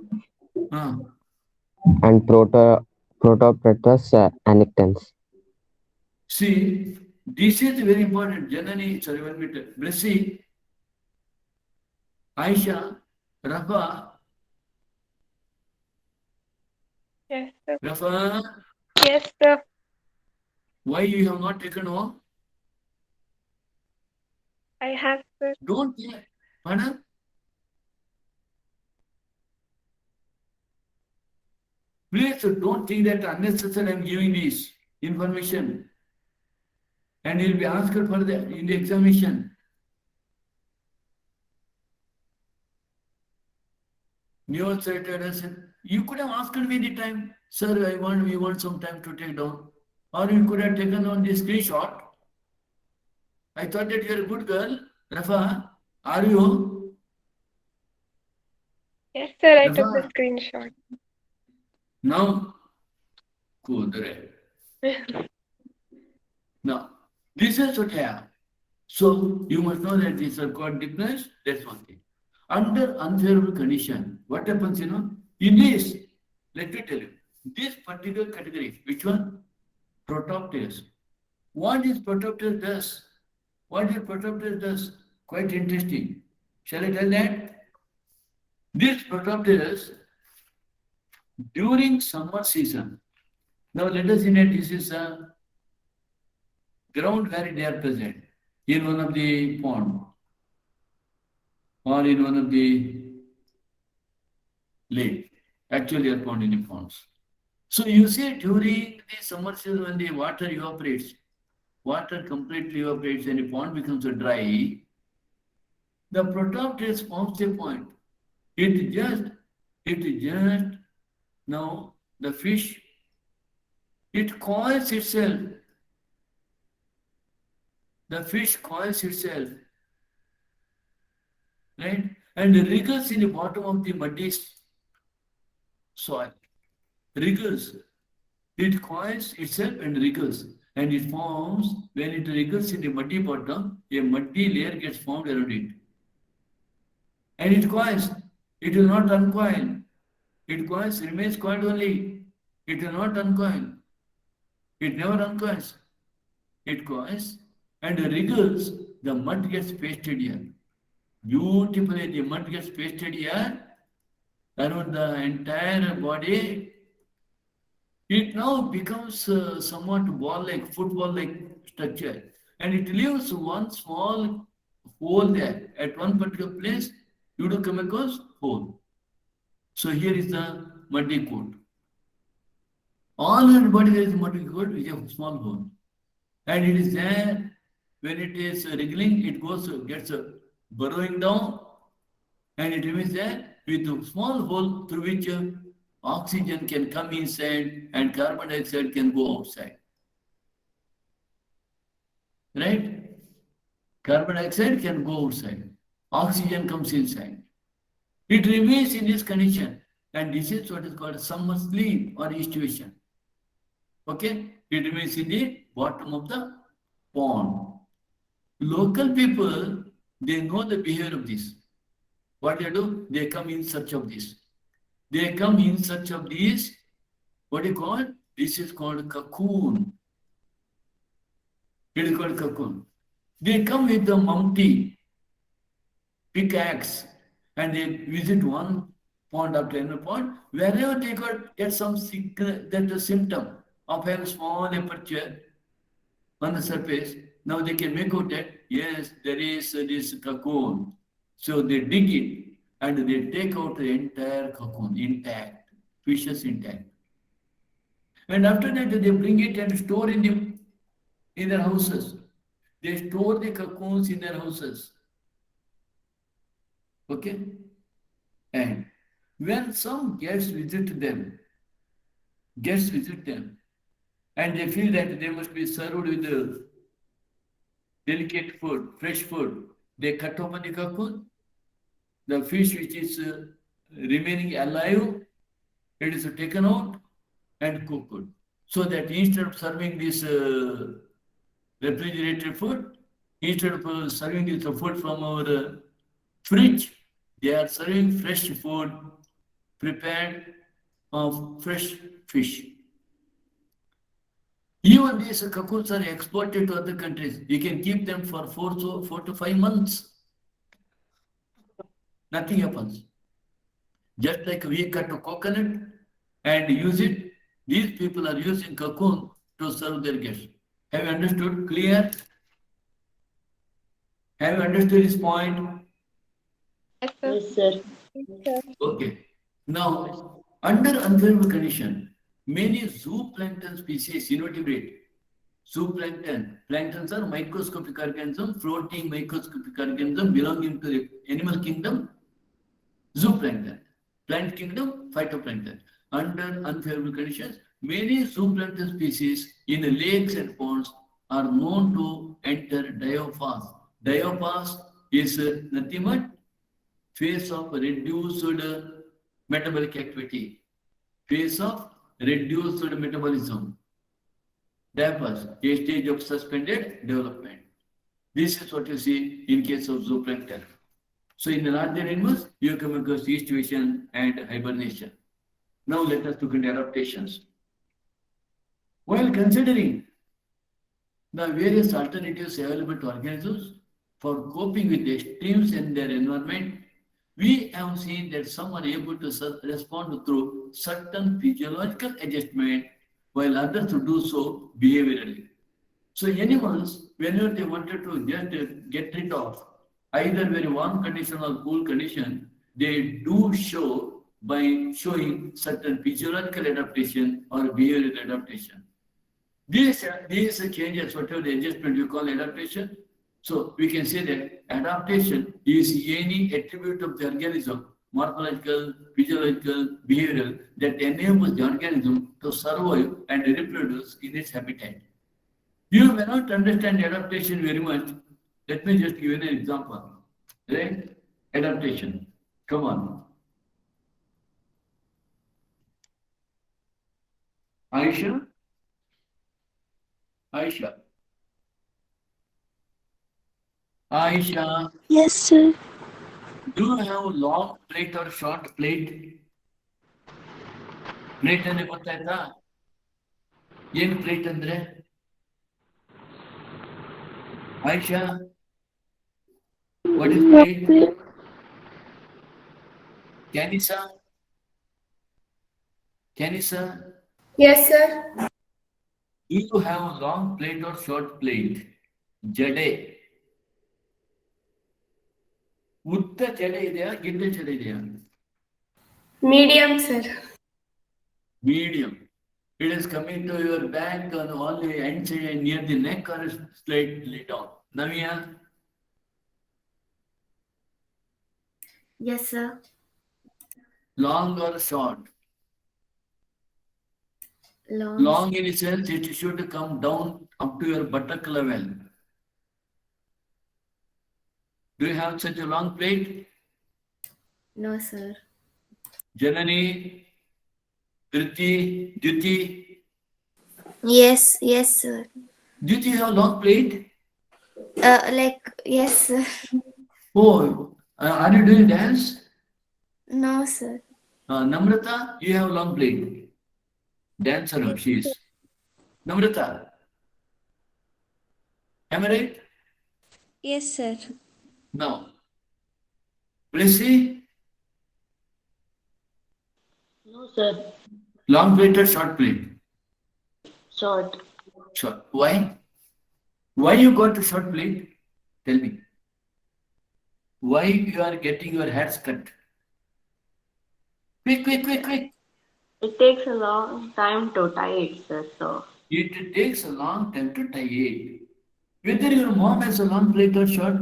and Protopretus annectans. See, this is very important. Janani, sorry, 1 minute. Blessy, Aisha, Rafa. Yes, sir. Rafa, Yes, sir. why you have not taken home? I have, sir. Don't think. Pardon? Please don't think that unnecessary I am giving this information. And you'll be asked for the in the examination. Nearsighted, you could have asked me the time, sir, we want some time to take down. Or you could have taken on the screenshot. I thought that you're a good girl. Rafa, are you? Yes, sir. I That's took the all. screenshot. Now, kudre. Now, this is what I have. So you must know that these are called difference. That's one thing. Under unfavorable condition, what happens, in this, let me tell you, this particular category, which one? Protopteus. What is Protopteus does? What is Protopteus does? Quite interesting. Shall I tell that? This Protopteus, during summer season, now let us see that this is a ground where they are present, in one of the pond or in one of the lake. Actually, are found in the ponds. So you see, during the summer season when the water evaporates, water completely evaporates and the pond becomes dry, the protopteus forms a point. It just now the fish, it coils itself. The fish coils itself, right? And wriggles in the bottom of the muddy soil. Wriggles. It coils itself and wriggles. And it forms, when it wriggles in the muddy bottom, a muddy layer gets formed around it. And it coils. It will not uncoil. It coils, remains coiled only. It will not uncoil. It never uncoils. It coils and wriggles. The mud gets pasted here. Beautifully, the mud gets pasted here around the entire body. It now becomes somewhat ball-like, football-like structure, and it leaves one small hole there. At one particular place, you do come across hole. So here is the muddy coat. All her body there is muddy coat with a small hole, and it is there. When it is wriggling, it gets burrowing down, and it remains there with a small hole through which oxygen can come inside and carbon dioxide can go outside. Right? Carbon dioxide can go outside. Oxygen comes inside. It remains in this condition, and this is what is called summer sleep or estuation. Okay? It remains in the bottom of the pond. Local people, they know the behavior of this. What they do? They come in search of this. They come in search of these. What do you call? This is called cocoon. It is called cocoon. They come with the mumty, pickaxe, and they visit one pond after another pond. Wherever they get some that symptom of having small aperture on the surface, now they can make out that yes, there is this cocoon. So they dig it and they take out the entire cocoon intact, fishes intact. And after that, they bring it and store in their houses. They store the cocoons in their houses. Okay? And when some guests visit them, and they feel that they must be served with delicate food, fresh food, they cut open the cocoon. The fish which is remaining alive, it is taken out and cooked. So that instead of serving this refrigerated food, instead of serving this food from our fridge, they are serving fresh food prepared of fresh fish. Even these cocoons are exported to other countries. You can keep them for 4 to 5 months. Nothing happens. Just like we cut a coconut and use it, these people are using cocoon to serve their guests. Have you understood? Clear? Have you understood this point? Yes, sir. Yes, sir. Yes, sir. Okay. Now, under unfavorable condition, many zooplankton species, invertebrate, zooplankton, planktons are microscopic organisms, floating microscopic organisms belonging to the animal kingdom, zooplankton. Plant kingdom, phytoplankton. Under unfavorable conditions, many zooplankton species in the lakes and ponds are known to enter diapause. Diapause is nothing but phase of reduced metabolic activity. Phase of reduced metabolism. Diapers, a stage of suspended development. This is what you see in case of zooplankton. So in the larger animals, you come across estivation and hibernation. Now let us look at adaptations. While considering the various alternatives available to organisms for coping with extremes in their environment, we have seen that some are able to respond through certain physiological adjustment, while others to do so behaviorally. So animals, whenever they wanted to just get rid of either very warm condition or cool condition, they do show by showing certain physiological adaptation or behavioral adaptation. These changes, whatever the adjustment you call adaptation, so we can say that adaptation is any attribute of the organism, morphological, physiological, behavioral, that enables the organism to survive and reproduce in its habitat. You may not understand adaptation very much. Let me just give you an example. Right? Adaptation. Come on. Aisha? Aisha? Aisha, Yes, sir. do you have long plate or short plate? Plate ಅಂದ್ರೆ ಗೊತ್ತಾಯ್ತಾ? ಏನು plate ಅಂದ್ರೆ? Aisha, what is plate? Canisa? Canisa? Yes, sir. Do you have a long plate or short plate? ಜಡೆ. ಉದ್ದ ಜಡೆ ಇದೆಯಾ ಗಿಡ್ಡ ಜಡೆ ಇದೆಯಾ? Medium, sir. Medium. It is coming to your back on only end near the neck or slightly down. Navya? Yes, sir. Long or short? Long. Long in the sense it should come down up to your buttock level. Do you have such a long plate? No, sir. Janani, Kriti, Duti. Yes, yes, sir. Duti have long plate? Yes, sir. Oh, are you doing dance? No, sir. Namrata, you have long plate. Dancer, she is. Namrata, am I right? Yes, sir. Now, Blessy, No, sir. long plate or short plate? Short. Short. Why? Why you got a short plate? Tell me. Why you are getting your hairs cut? Quick, quick, quick, quick. It takes a long time to tie it, sir. So It takes a long time to tie it. Whether your mom has a long plate or short?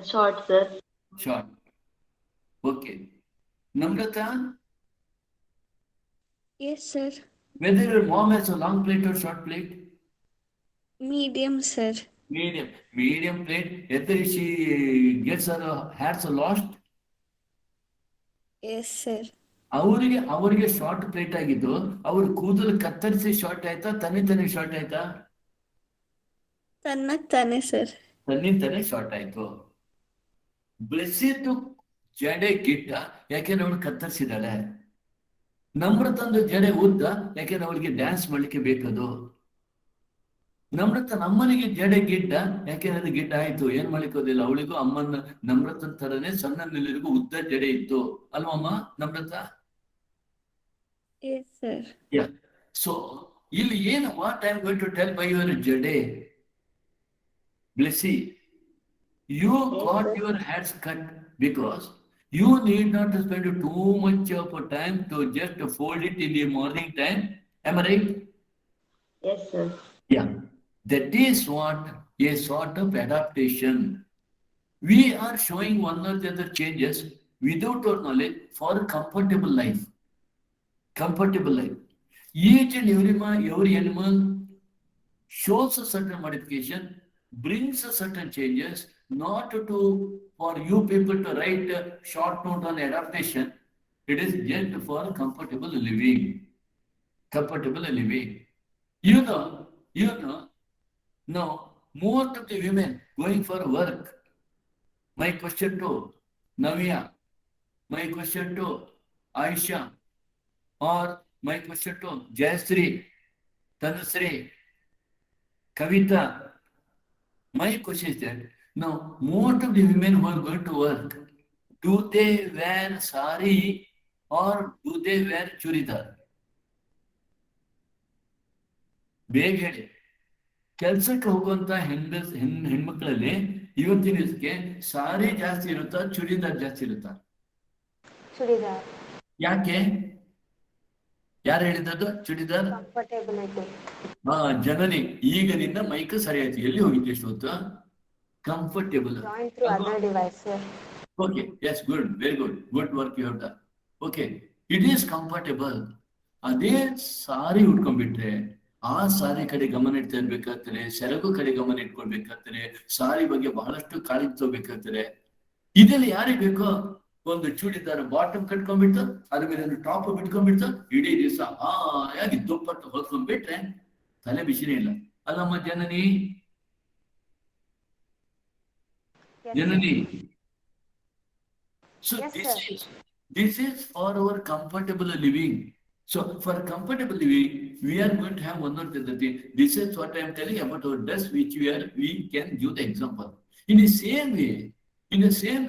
short, sir. Short. Okay. Namrata, Yes, sir. whether your mom has a long plate or short plate? Medium, sir. Medium. Medium plate. Whether she gets her hairs lost? Yes, sir. ಅವರಿಗೆ short plate ಆಗಿದ್ದು ಅವ್ರ ಕೂದಲು ಕತ್ತರಿಸಿ short ಆಯ್ತಾ ತನ್ನಿಂತಾನೆ short ಆಯ್ತಾ? ತಾನೆ sir. ತನ್ನಿಂತಾನೆ short ಆಯ್ತು. ಬ್ಲೆಸ್ಸಿದ್ದು ಜಡೆ ಗಿಡ್ಡ ಯಾಕೆಂದ್ರೆ ಅವಳು ಕತ್ತರಿಸಿದಾಳೆ. ನಮ್ರತಂದು ಜಡೆ ಉದ್ದ ಯಾಕೆಂದ್ರೆ ಅವಳಿಗೆ ಡ್ಯಾನ್ಸ್ ಮಾಡ್ಲಿಕ್ಕೆ ಬೇಕದು. ನಮ್ಮನಿಗೆ ಜಡೆ ಗಿಡ್ಡ ಯಾಕೆಂದ್ರೆ ಅದು ಗಿಡ್ಡ ಆಯ್ತು, ಏನ್ ಮಾಡ್ಲಿಕ್ಕೆ ಹೋದಿಲ್ಲ. ಅವಳಿಗೂ ಅಮ್ಮನ ನಮ್ರತನ ತರನೇ ಸಣ್ಣ ನಿಲ್ಲರಿಗೂ ಉದ್ದ ಜಡೆ ಇತ್ತು ಅಲ್ವಮ್ಮ Namrata? Yes, sir. Yeah. So, ಇಲ್ಲಿ ಏನು what I am going to tell by your jade, Blessy, you got your hairs cut because you need not to spend too much of time to just fold it in the morning time. Am I right? Yes, sir. Yeah. That is what a sort of adaptation. We are showing one or the other changes without our knowledge for comfortable life. Comfortable life. Each and every animal shows a certain modification, brings a certain changes, not to for you people to write a short note on adaptation. It is just for comfortable living. Comfortable living. You know, now most of the women going for work. My question to Navya, my question to Aisha, or my question to Jayasri, Tanusri, Kavita. My question is that now most of the women who are going to work, do they wear sari or do they wear churidar? ಬೇಗ ಹೇಳಿ. ಕೆಲಸಕ್ಕೆ ಹೋಗುವಂತ ಹೆಣ್ಮಕ್ಳಲ್ಲಿ ಇವತ್ತಿನ ದಿವಸಕ್ಕೆ ಸಾರಿ ಜಾಸ್ತಿ ಇರುತ್ತಾ ಚೂಡಿದಾರ್ ಜಾಸ್ತಿ ಇರುತ್ತಾ? ಚೂಡಿದಾರ್. ಯಾಕೆ? ಯಾರು ಹೇಳಿದ್ದು ಚೂಡಿದಾರ್? ಕಂಫರ್ಟೇಬಿಲಿಟಿ. ಜನನಿ ಈಗ ನಿನ್ನ ಮೈಕ್ ಸರಿ ಆಯ್ತು. ಎಲ್ಲಿ ಹೋಗಿದ್ದೆ ಇಷ್ಟು ಹೊತ್ತು? Comfortable. Join through other device, sir. Okay, yes, good, very good. Good work you have done. Okay, it is comfortable. ಅದೇ ಸಾರಿ ಉಟ್ಕೊಂಡ್ಬಿಟ್ರೆ ಆ ಸಾರಿ ಕಡೆ ಗಮನ ಇಡ್ತಾ ಇರ್ಬೇಕಾಗ್ತದೆ, ಸೆರಗು ಕಡೆ ಗಮನ ಇಟ್ಕೊಳ್ಬೇಕಾಗ್ತದೆ, ಸಾರಿ ಬಗ್ಗೆ ಬಹಳಷ್ಟು ಕಾಳಜಿ ತಗೋಬೇಕಾಗ್ತದೆ. ಇದೆಲ್ಲ ಯಾರಿಗೆ ಬೇಕೋ ಒಂದು ಚೂಡಿದಾರ ಬಾಟಮ್ ಕಟ್ಕೊಂಡ್ಬಿಟ್ಟು ಅದ್ರ ಮೇಲೆ ಒಂದು ಟಾಪ್ ಬಿಟ್ಕೊಂಡ್ಬಿಟ್ಟು ಇಡೀ ದಿವಸ ಹಾಯಾಗಿ ದುಪ್ಪಟ್ಟು ಹೊತ್ಕೊಂಡ್ಬಿಟ್ರೆ ತಲೆ ಬಿಸಿನೇ ಇಲ್ಲ. ಅಲ್ಲಮ್ಮ ಜನನಿ? ಜನನಿ. So Yes, this is for our comfortable living. So for comfortable living, we are going to have one or the other thing. This is what I am telling about our dress, which we can give the example. In the same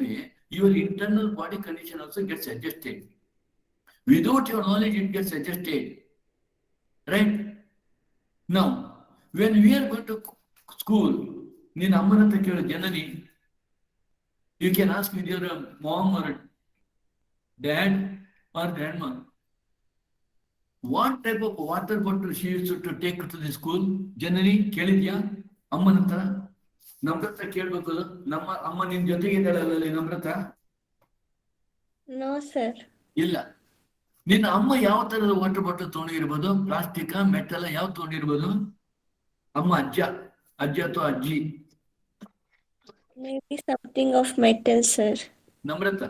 way, your internal body condition also gets adjusted. Without your knowledge, it gets adjusted. Right? Now, when we are going to school, Nina Amanata Kyo Janani, you can ask with your mom or dad or grandma, what type of water bottle she used to take to the school? Janani, ಕೇಳಿದ್ಯಾ ಅಮ್ಮನ ಹತ್ರ? ನಮ್ರತ ಕೇಳ್ಬೇಕು. ನಮ್ಮ ಅಮ್ಮ ನಿನ್ ಜೊತೆಗೆ ಇದ್ದಾಳಲ್ಲ Namrata? No, sir. ಇಲ್ಲ. ನಿನ್ನ ಅಮ್ಮ ಯಾವ ತರದ ವಾಟರ್ ಬಾಟಲ್ ತಗೊಂಡಿರ್ಬೋದು? ಪ್ಲಾಸ್ಟಿಕ್, ಮೆಟಲ್, ಯಾವ ತಗೊಂಡಿರ್ಬೋದು? ಅಮ್ಮ ಅಜ್ಜ ಅಥವಾ ಅಜ್ಜಿ? Maybe something of metal, sir. Namrata,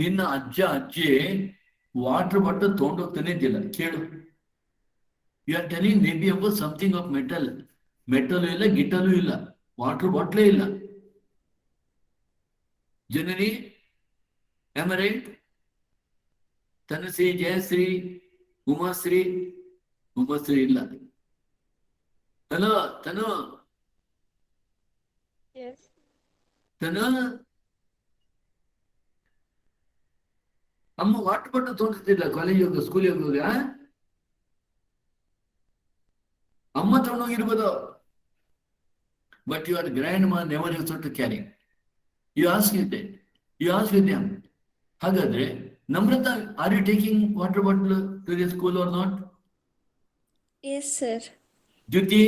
ನಿನ್ನ ಅಜ್ಜಿ ವಾಟರ್ ಬಾಟಲ್ ತಗೊಂಡೋಗ್ತಾನೆ ಇದ್ದಿಲ್ಲ. ಕೇಳು. You are telling maybe about something of metal. Metal ಇಲ್ಲ, ಗಿಟಲು ಇಲ್ಲ, ವಾಟರ್ ಬಾಟ್ಲೇ ಇಲ್ಲ. Janani, am I right? Tanushree, Jayashree, Umashree ಇಲ್ಲ. ಹಲೋ ತನು. Yes. ತನು, ಅಮ್ಮ ವಾಟರ್ ಬಾಟಲ್ ತಗೊಂಡಿರ್ತಿಲ್ಲ ಕಾಲೇಜ್ ಹೋಗ, ಸ್ಕೂಲ್ ಹೋಗುವಾಗ? ಅಮ್ಮ ತಗೊಂಡೋಗಿರ್ಬೋದು. But your grandma never use to carry. You ask with them. ಹಾಗಾದ್ರೆ Namrata, are you taking water bottle to the school or not? Yes, sir. Jyoti?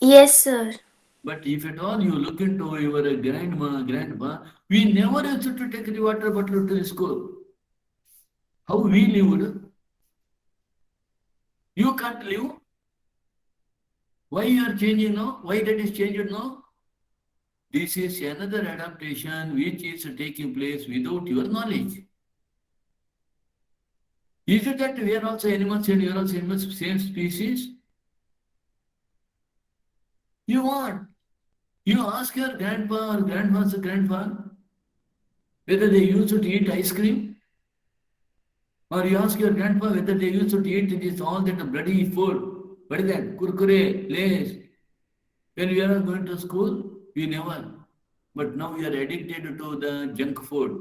Yes, sir. But if at all you look into your grandpa, we never used to take the water bottle to the school. How we lived? You can't live. Why you are changing now? Why that is changed now? This is another adaptation which is taking place without your knowledge. Is it that we are also animals and you are also animals, same species? You want? You ask your grandpa or grandma's grandpa whether they used to eat ice cream, or you ask your grandpa whether they used to eat this all that bloody food. What is that? Kurkure, Lays. When we are going to school, we never. But now we are addicted to the junk food,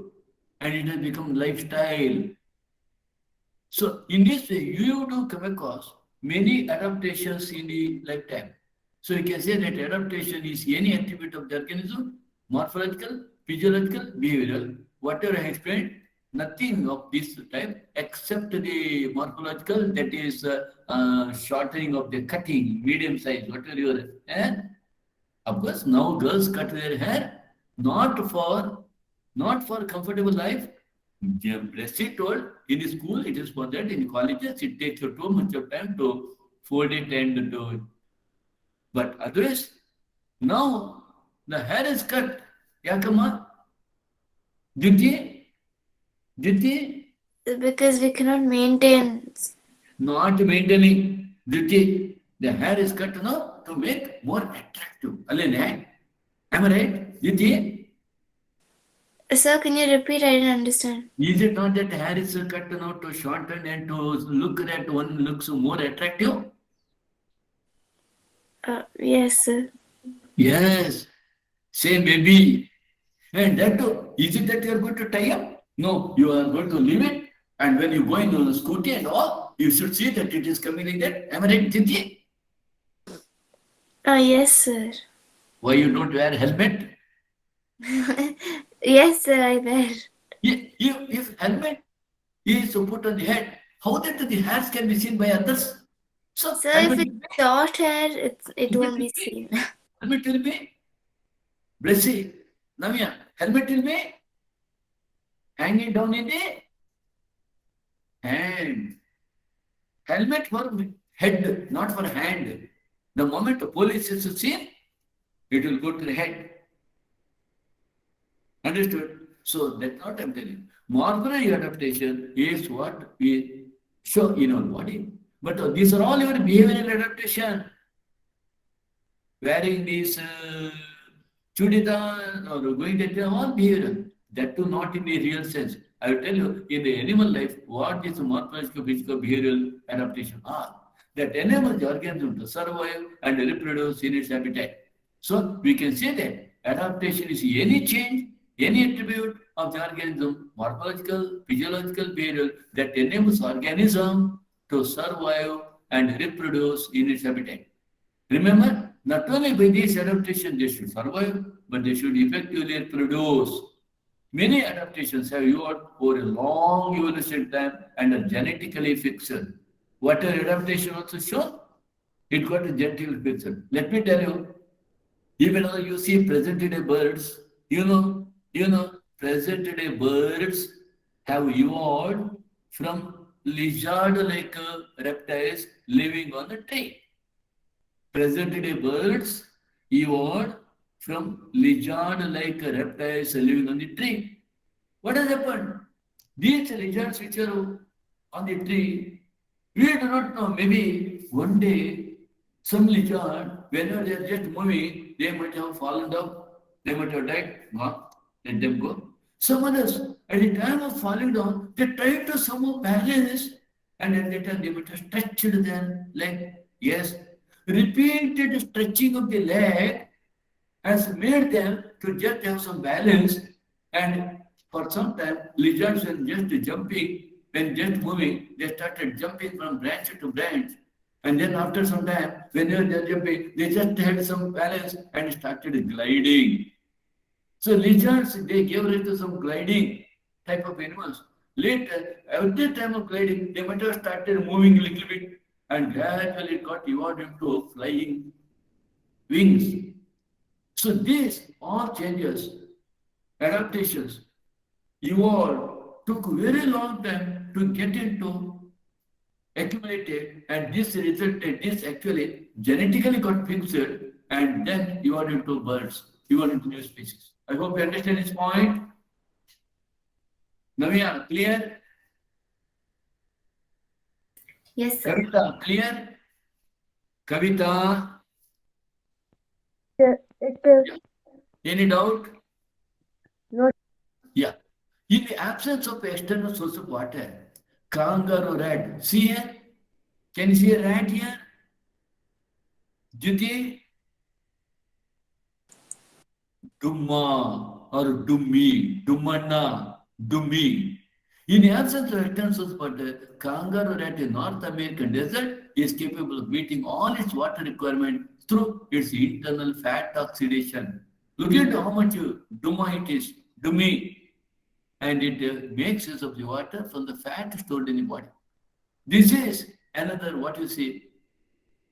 and it has become lifestyle. So in this way, you do come across many adaptations in the lifetime. So you can say that adaptation is any attribute of the organism, morphological, physiological, behavioral. Whatever I explained, nothing of this type except the morphological, that is shortening of the cutting, medium size, whatever your hair. Of course, now girls cut their hair not for comfortable life. Bless it told, in the school it is for that, in colleges it takes you too much of time to fold it and do it. But otherwise, now The hair is cut. Yakama? Diti? Because we cannot maintain. Not maintaining. Diti? The hair is cut now to make more attractive. Alene? Am I right? Diti? Sir, can you repeat? I didn't understand. Is it not that hair is cut now to shorten and to look that one looks more attractive? Yes, sir. Yes. Say maybe. And that too, is it that you are going to tie up? No, you are going to leave it. And when you go in on a scooty and all, you should see that it is coming like that. Am I right, Cynthia? Yes, sir. Why you don't wear helmet? Yes, sir, I wear. If helmet is to put on the head, how that the hairs can be seen by others? So Sir, helmet if it's short hair, it won't be seen. helmet will be blessy. Navya, helmet will be hanging down in the hand. Helmet for head, not for hand. The moment the police is seen, it will go to the head. Understood? So that's what I'm telling. Morphology adaptation is what we show in our body. But these are all your behavioral adaptation. Wearing this chudidar or going that are all behavioral. That too not in the real sense. I will tell you, in the animal life, what is morphological, physical, behavioral adaptation are. That enables the organism to survive and reproduce in its habitat. So we can say that adaptation is any change, any attribute of the organism, morphological, physiological, behavioral, that enables organism to survive and reproduce in its habitat. Remember, not only by this adaptation they should survive, but they should effectively reproduce. Many adaptations have evolved over a long evolution time and are genetically fixed. Whatever adaptation also shown, it got a genetically fixed. Let me tell you, even though you see present-day birds, you know, present-day birds have evolved from lizard-like reptiles living on the tree. Present-day birds evolved from lizard-like reptiles living on the tree. What has happened? These lizards which are on the tree, we do not know. Maybe one day, some lizard, whenever they are just moving, they might have fallen down, they might have died. Gone. Let them go. Some others, at the time of falling down, they try to somehow balance, and at that time they might have stretched their leg. Yes, repeated stretching of the leg has made them to just have some balance, and for some time lizards when just jumping, when just moving, they started jumping from branch to branch, and then after some time whenever they're jumping, they just had some balance and started gliding. So lizards, they gave rise to some gliding type of animals. Later, at the time of gliding, they might have started moving a little bit, and gradually it got evolved into flying wings. So these all changes, adaptations, evolved, took very long time to get into accumulated, and this resulted, this actually genetically got fixed and then evolved into birds, evolved into new species. I hope you understand this point. Navya, clear? Yes, sir. Kavita, clear? Kavita? Yes, Yeah. Any doubt? No. Yeah. In the absence of external source of water, kangaroo rat, see here? Can you see a rat here? Jyoti? Dumma or dummi, dummanna, dummi. In the absence of external source of water, kangaroo rat in North American desert is capable of meeting all its water requirement through its internal fat oxidation. Look at how much dumma it is, dummi, and it makes use of the water from the fat stored in the body. This is another what you see,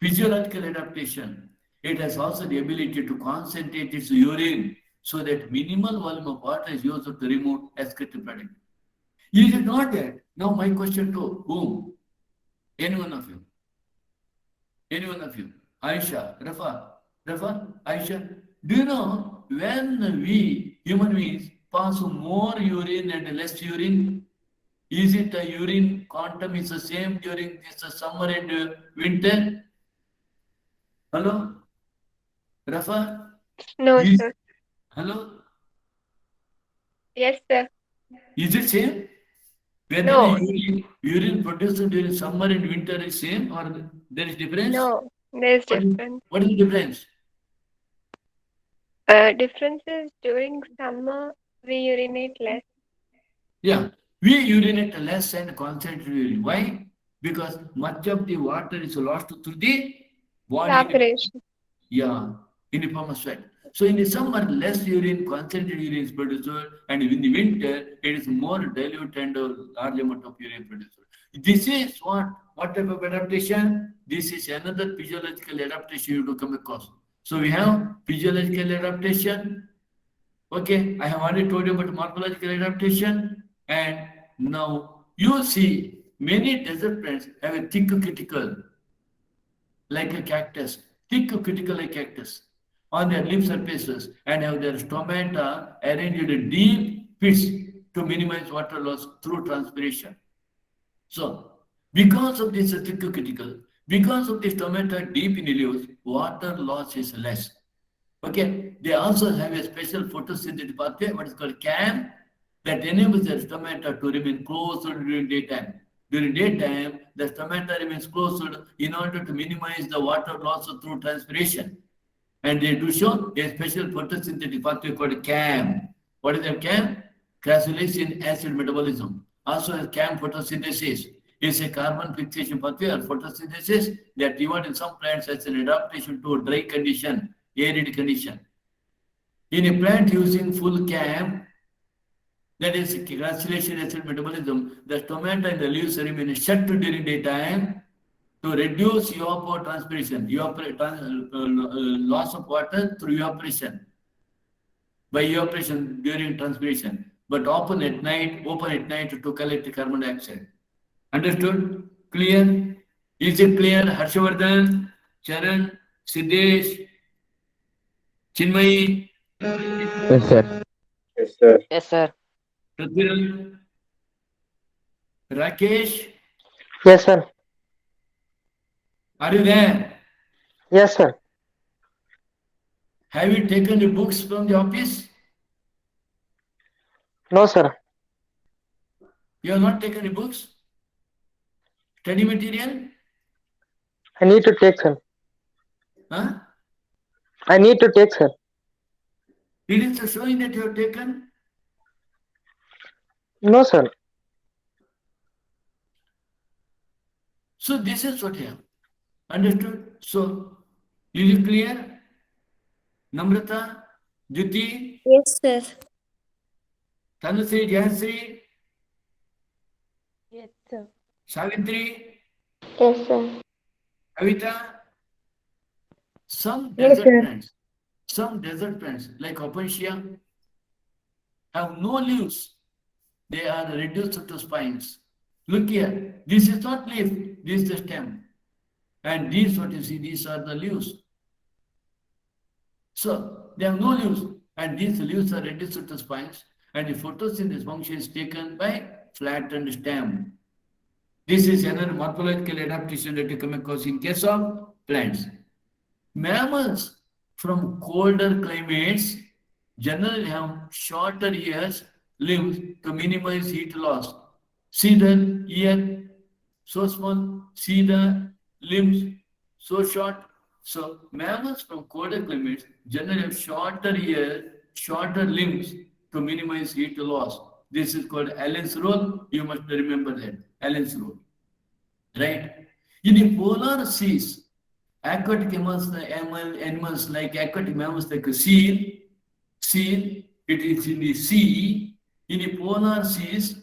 physiological adaptation. It has also the ability to concentrate its urine so that minimal volume of water is used to remove excreted product. Is it not that? Now my question to whom? Any one of you. Any one of you. Aisha, Rafa, Aisha. Do you know when we human beings pass more urine and less urine, is it a urine quantum is the same during this summer and winter? Hello, Rafa? No, Is, sir. hello? Yes, sir. Is it same? Whether No. urine produced during summer and winter is same or there is difference? No, there's What is, difference. what is the difference? Difference is during summer we urinate less. Yeah, we urinate less and concentrate urine. Why? Because much of the water is lost through the body. Evaporation. Yeah, in the form of sweat. So in the summer, less urine, concentrated urine is produced, and in the winter, it is more dilute and a large amount of urine produced. This is what type of adaptation? This is another physiological adaptation you to come across. So we have physiological adaptation. Okay, I have already told you about morphological adaptation, and now you see many desert plants have a thick cuticle like a cactus, thick cuticle like cactus on their leaf surfaces and have their stomata arranged in deep pits to minimize water loss through transpiration. So, because of this thick cuticle, because of the stomata deep in the leaves, water loss is less. Okay, they also have a special photosynthetic pathway, what is called CAM, that enables the stomata to remain closed during daytime. During daytime, the stomata remains closed in order to minimize the water loss through transpiration. And they do show a special photosynthetic pathway called CAM. What is that CAM? Crassulacean acid metabolism. Also as CAM photosynthesis is a carbon fixation pathway or photosynthesis that reward in some plants as an adaptation to a dry condition, arid condition. In a plant using full CAM, that is crassulacean acid metabolism, the stomata and the leaves remain shut during daytime to reduce evapotranspiration, loss of water through evaporation, by evaporation during transpiration, but open at night to collect carbon dioxide. Understood? Clear? Is it clear? Harshavardhan, Charan, Siddesh, Chinmayi, Yes, sir. Yes, sir. Yes, sir. Prithviraj, Rakesh, Yes, sir. are you there? Yes, sir. Have you taken the books from the office? No, sir. You have not taken the books? Study material? I need to take, sir. Huh? I need to take, sir. It is showing that you have taken. No, sir. So this is what you have. Understood? So, is it clear? Namrata, Jyoti, Yes, sir. Tanusri, Jayasri, Yes, sir. Savitri, Yes, sir. Kavita, some Yes, desert sir. plants, like Opuntia have no leaves. They are reduced to spines. Look here, this is not leaf, this is the stem. And these, what you see, these are the leaves. So they have no leaves, and these leaves are reduced to spines, and the photosynthesis function is taken by flattened stem. This is another morphological adaptation that you come across in case of plants. Mammals from colder climates generally have shorter ears, limbs to minimize heat loss. See the ear so small, see the limbs so short. So mammals from colder climates generally have shorter ear, shorter limbs to minimize heat loss. This is called Allen's rule. You must remember that. Allen's rule. Right? In the polar seas, aquatic animals like aquatic mammals like a seal, it is in the sea. In the polar seas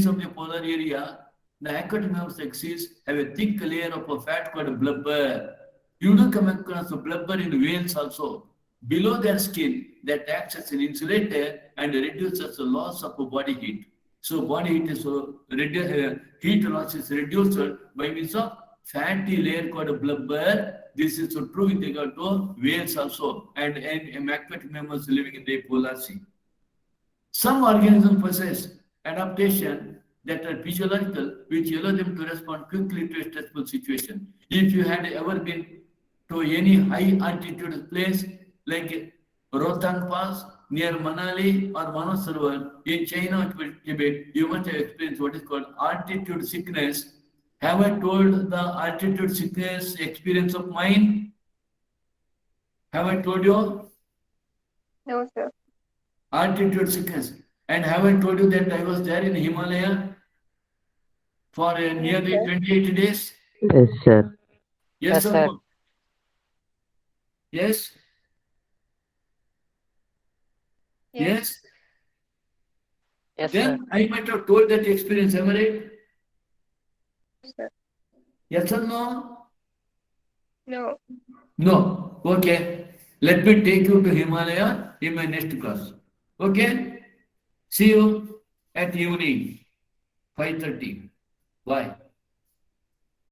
of the polar area, the aquatic mammals like seals have a thick layer of a fat called blubber. You do come across the blubber in whales also. Below their skin, that acts as an insulator and reduces the loss of body heat. So body heat is heat loss is reduced by means of fatty layer called blubber. This is so true with regard to whales also and aquatic mammals living in the polar sea. Some organisms possess adaptation that are physiological, which allow them to respond quickly to a stressful situation. If you had ever been to any high altitude place like Rohtang Pass near Manali or Manasarovar in China or Tibet, you must have experienced what is called altitude sickness. Have I told the altitude sickness experience of mine? Have I told you? No, sir. Altitude sickness. And have I told you that I was there in Himalaya for nearly 28 days? Yes, sir. Yes Yes, or sir. no? Yes? Yes? Yes, sir. Then I might have told that experience, am I right? Sir. Yes or no? No. No. Okay. Let me take you to Himalaya in my next class. Okay? See you at evening, 5:30. Bye.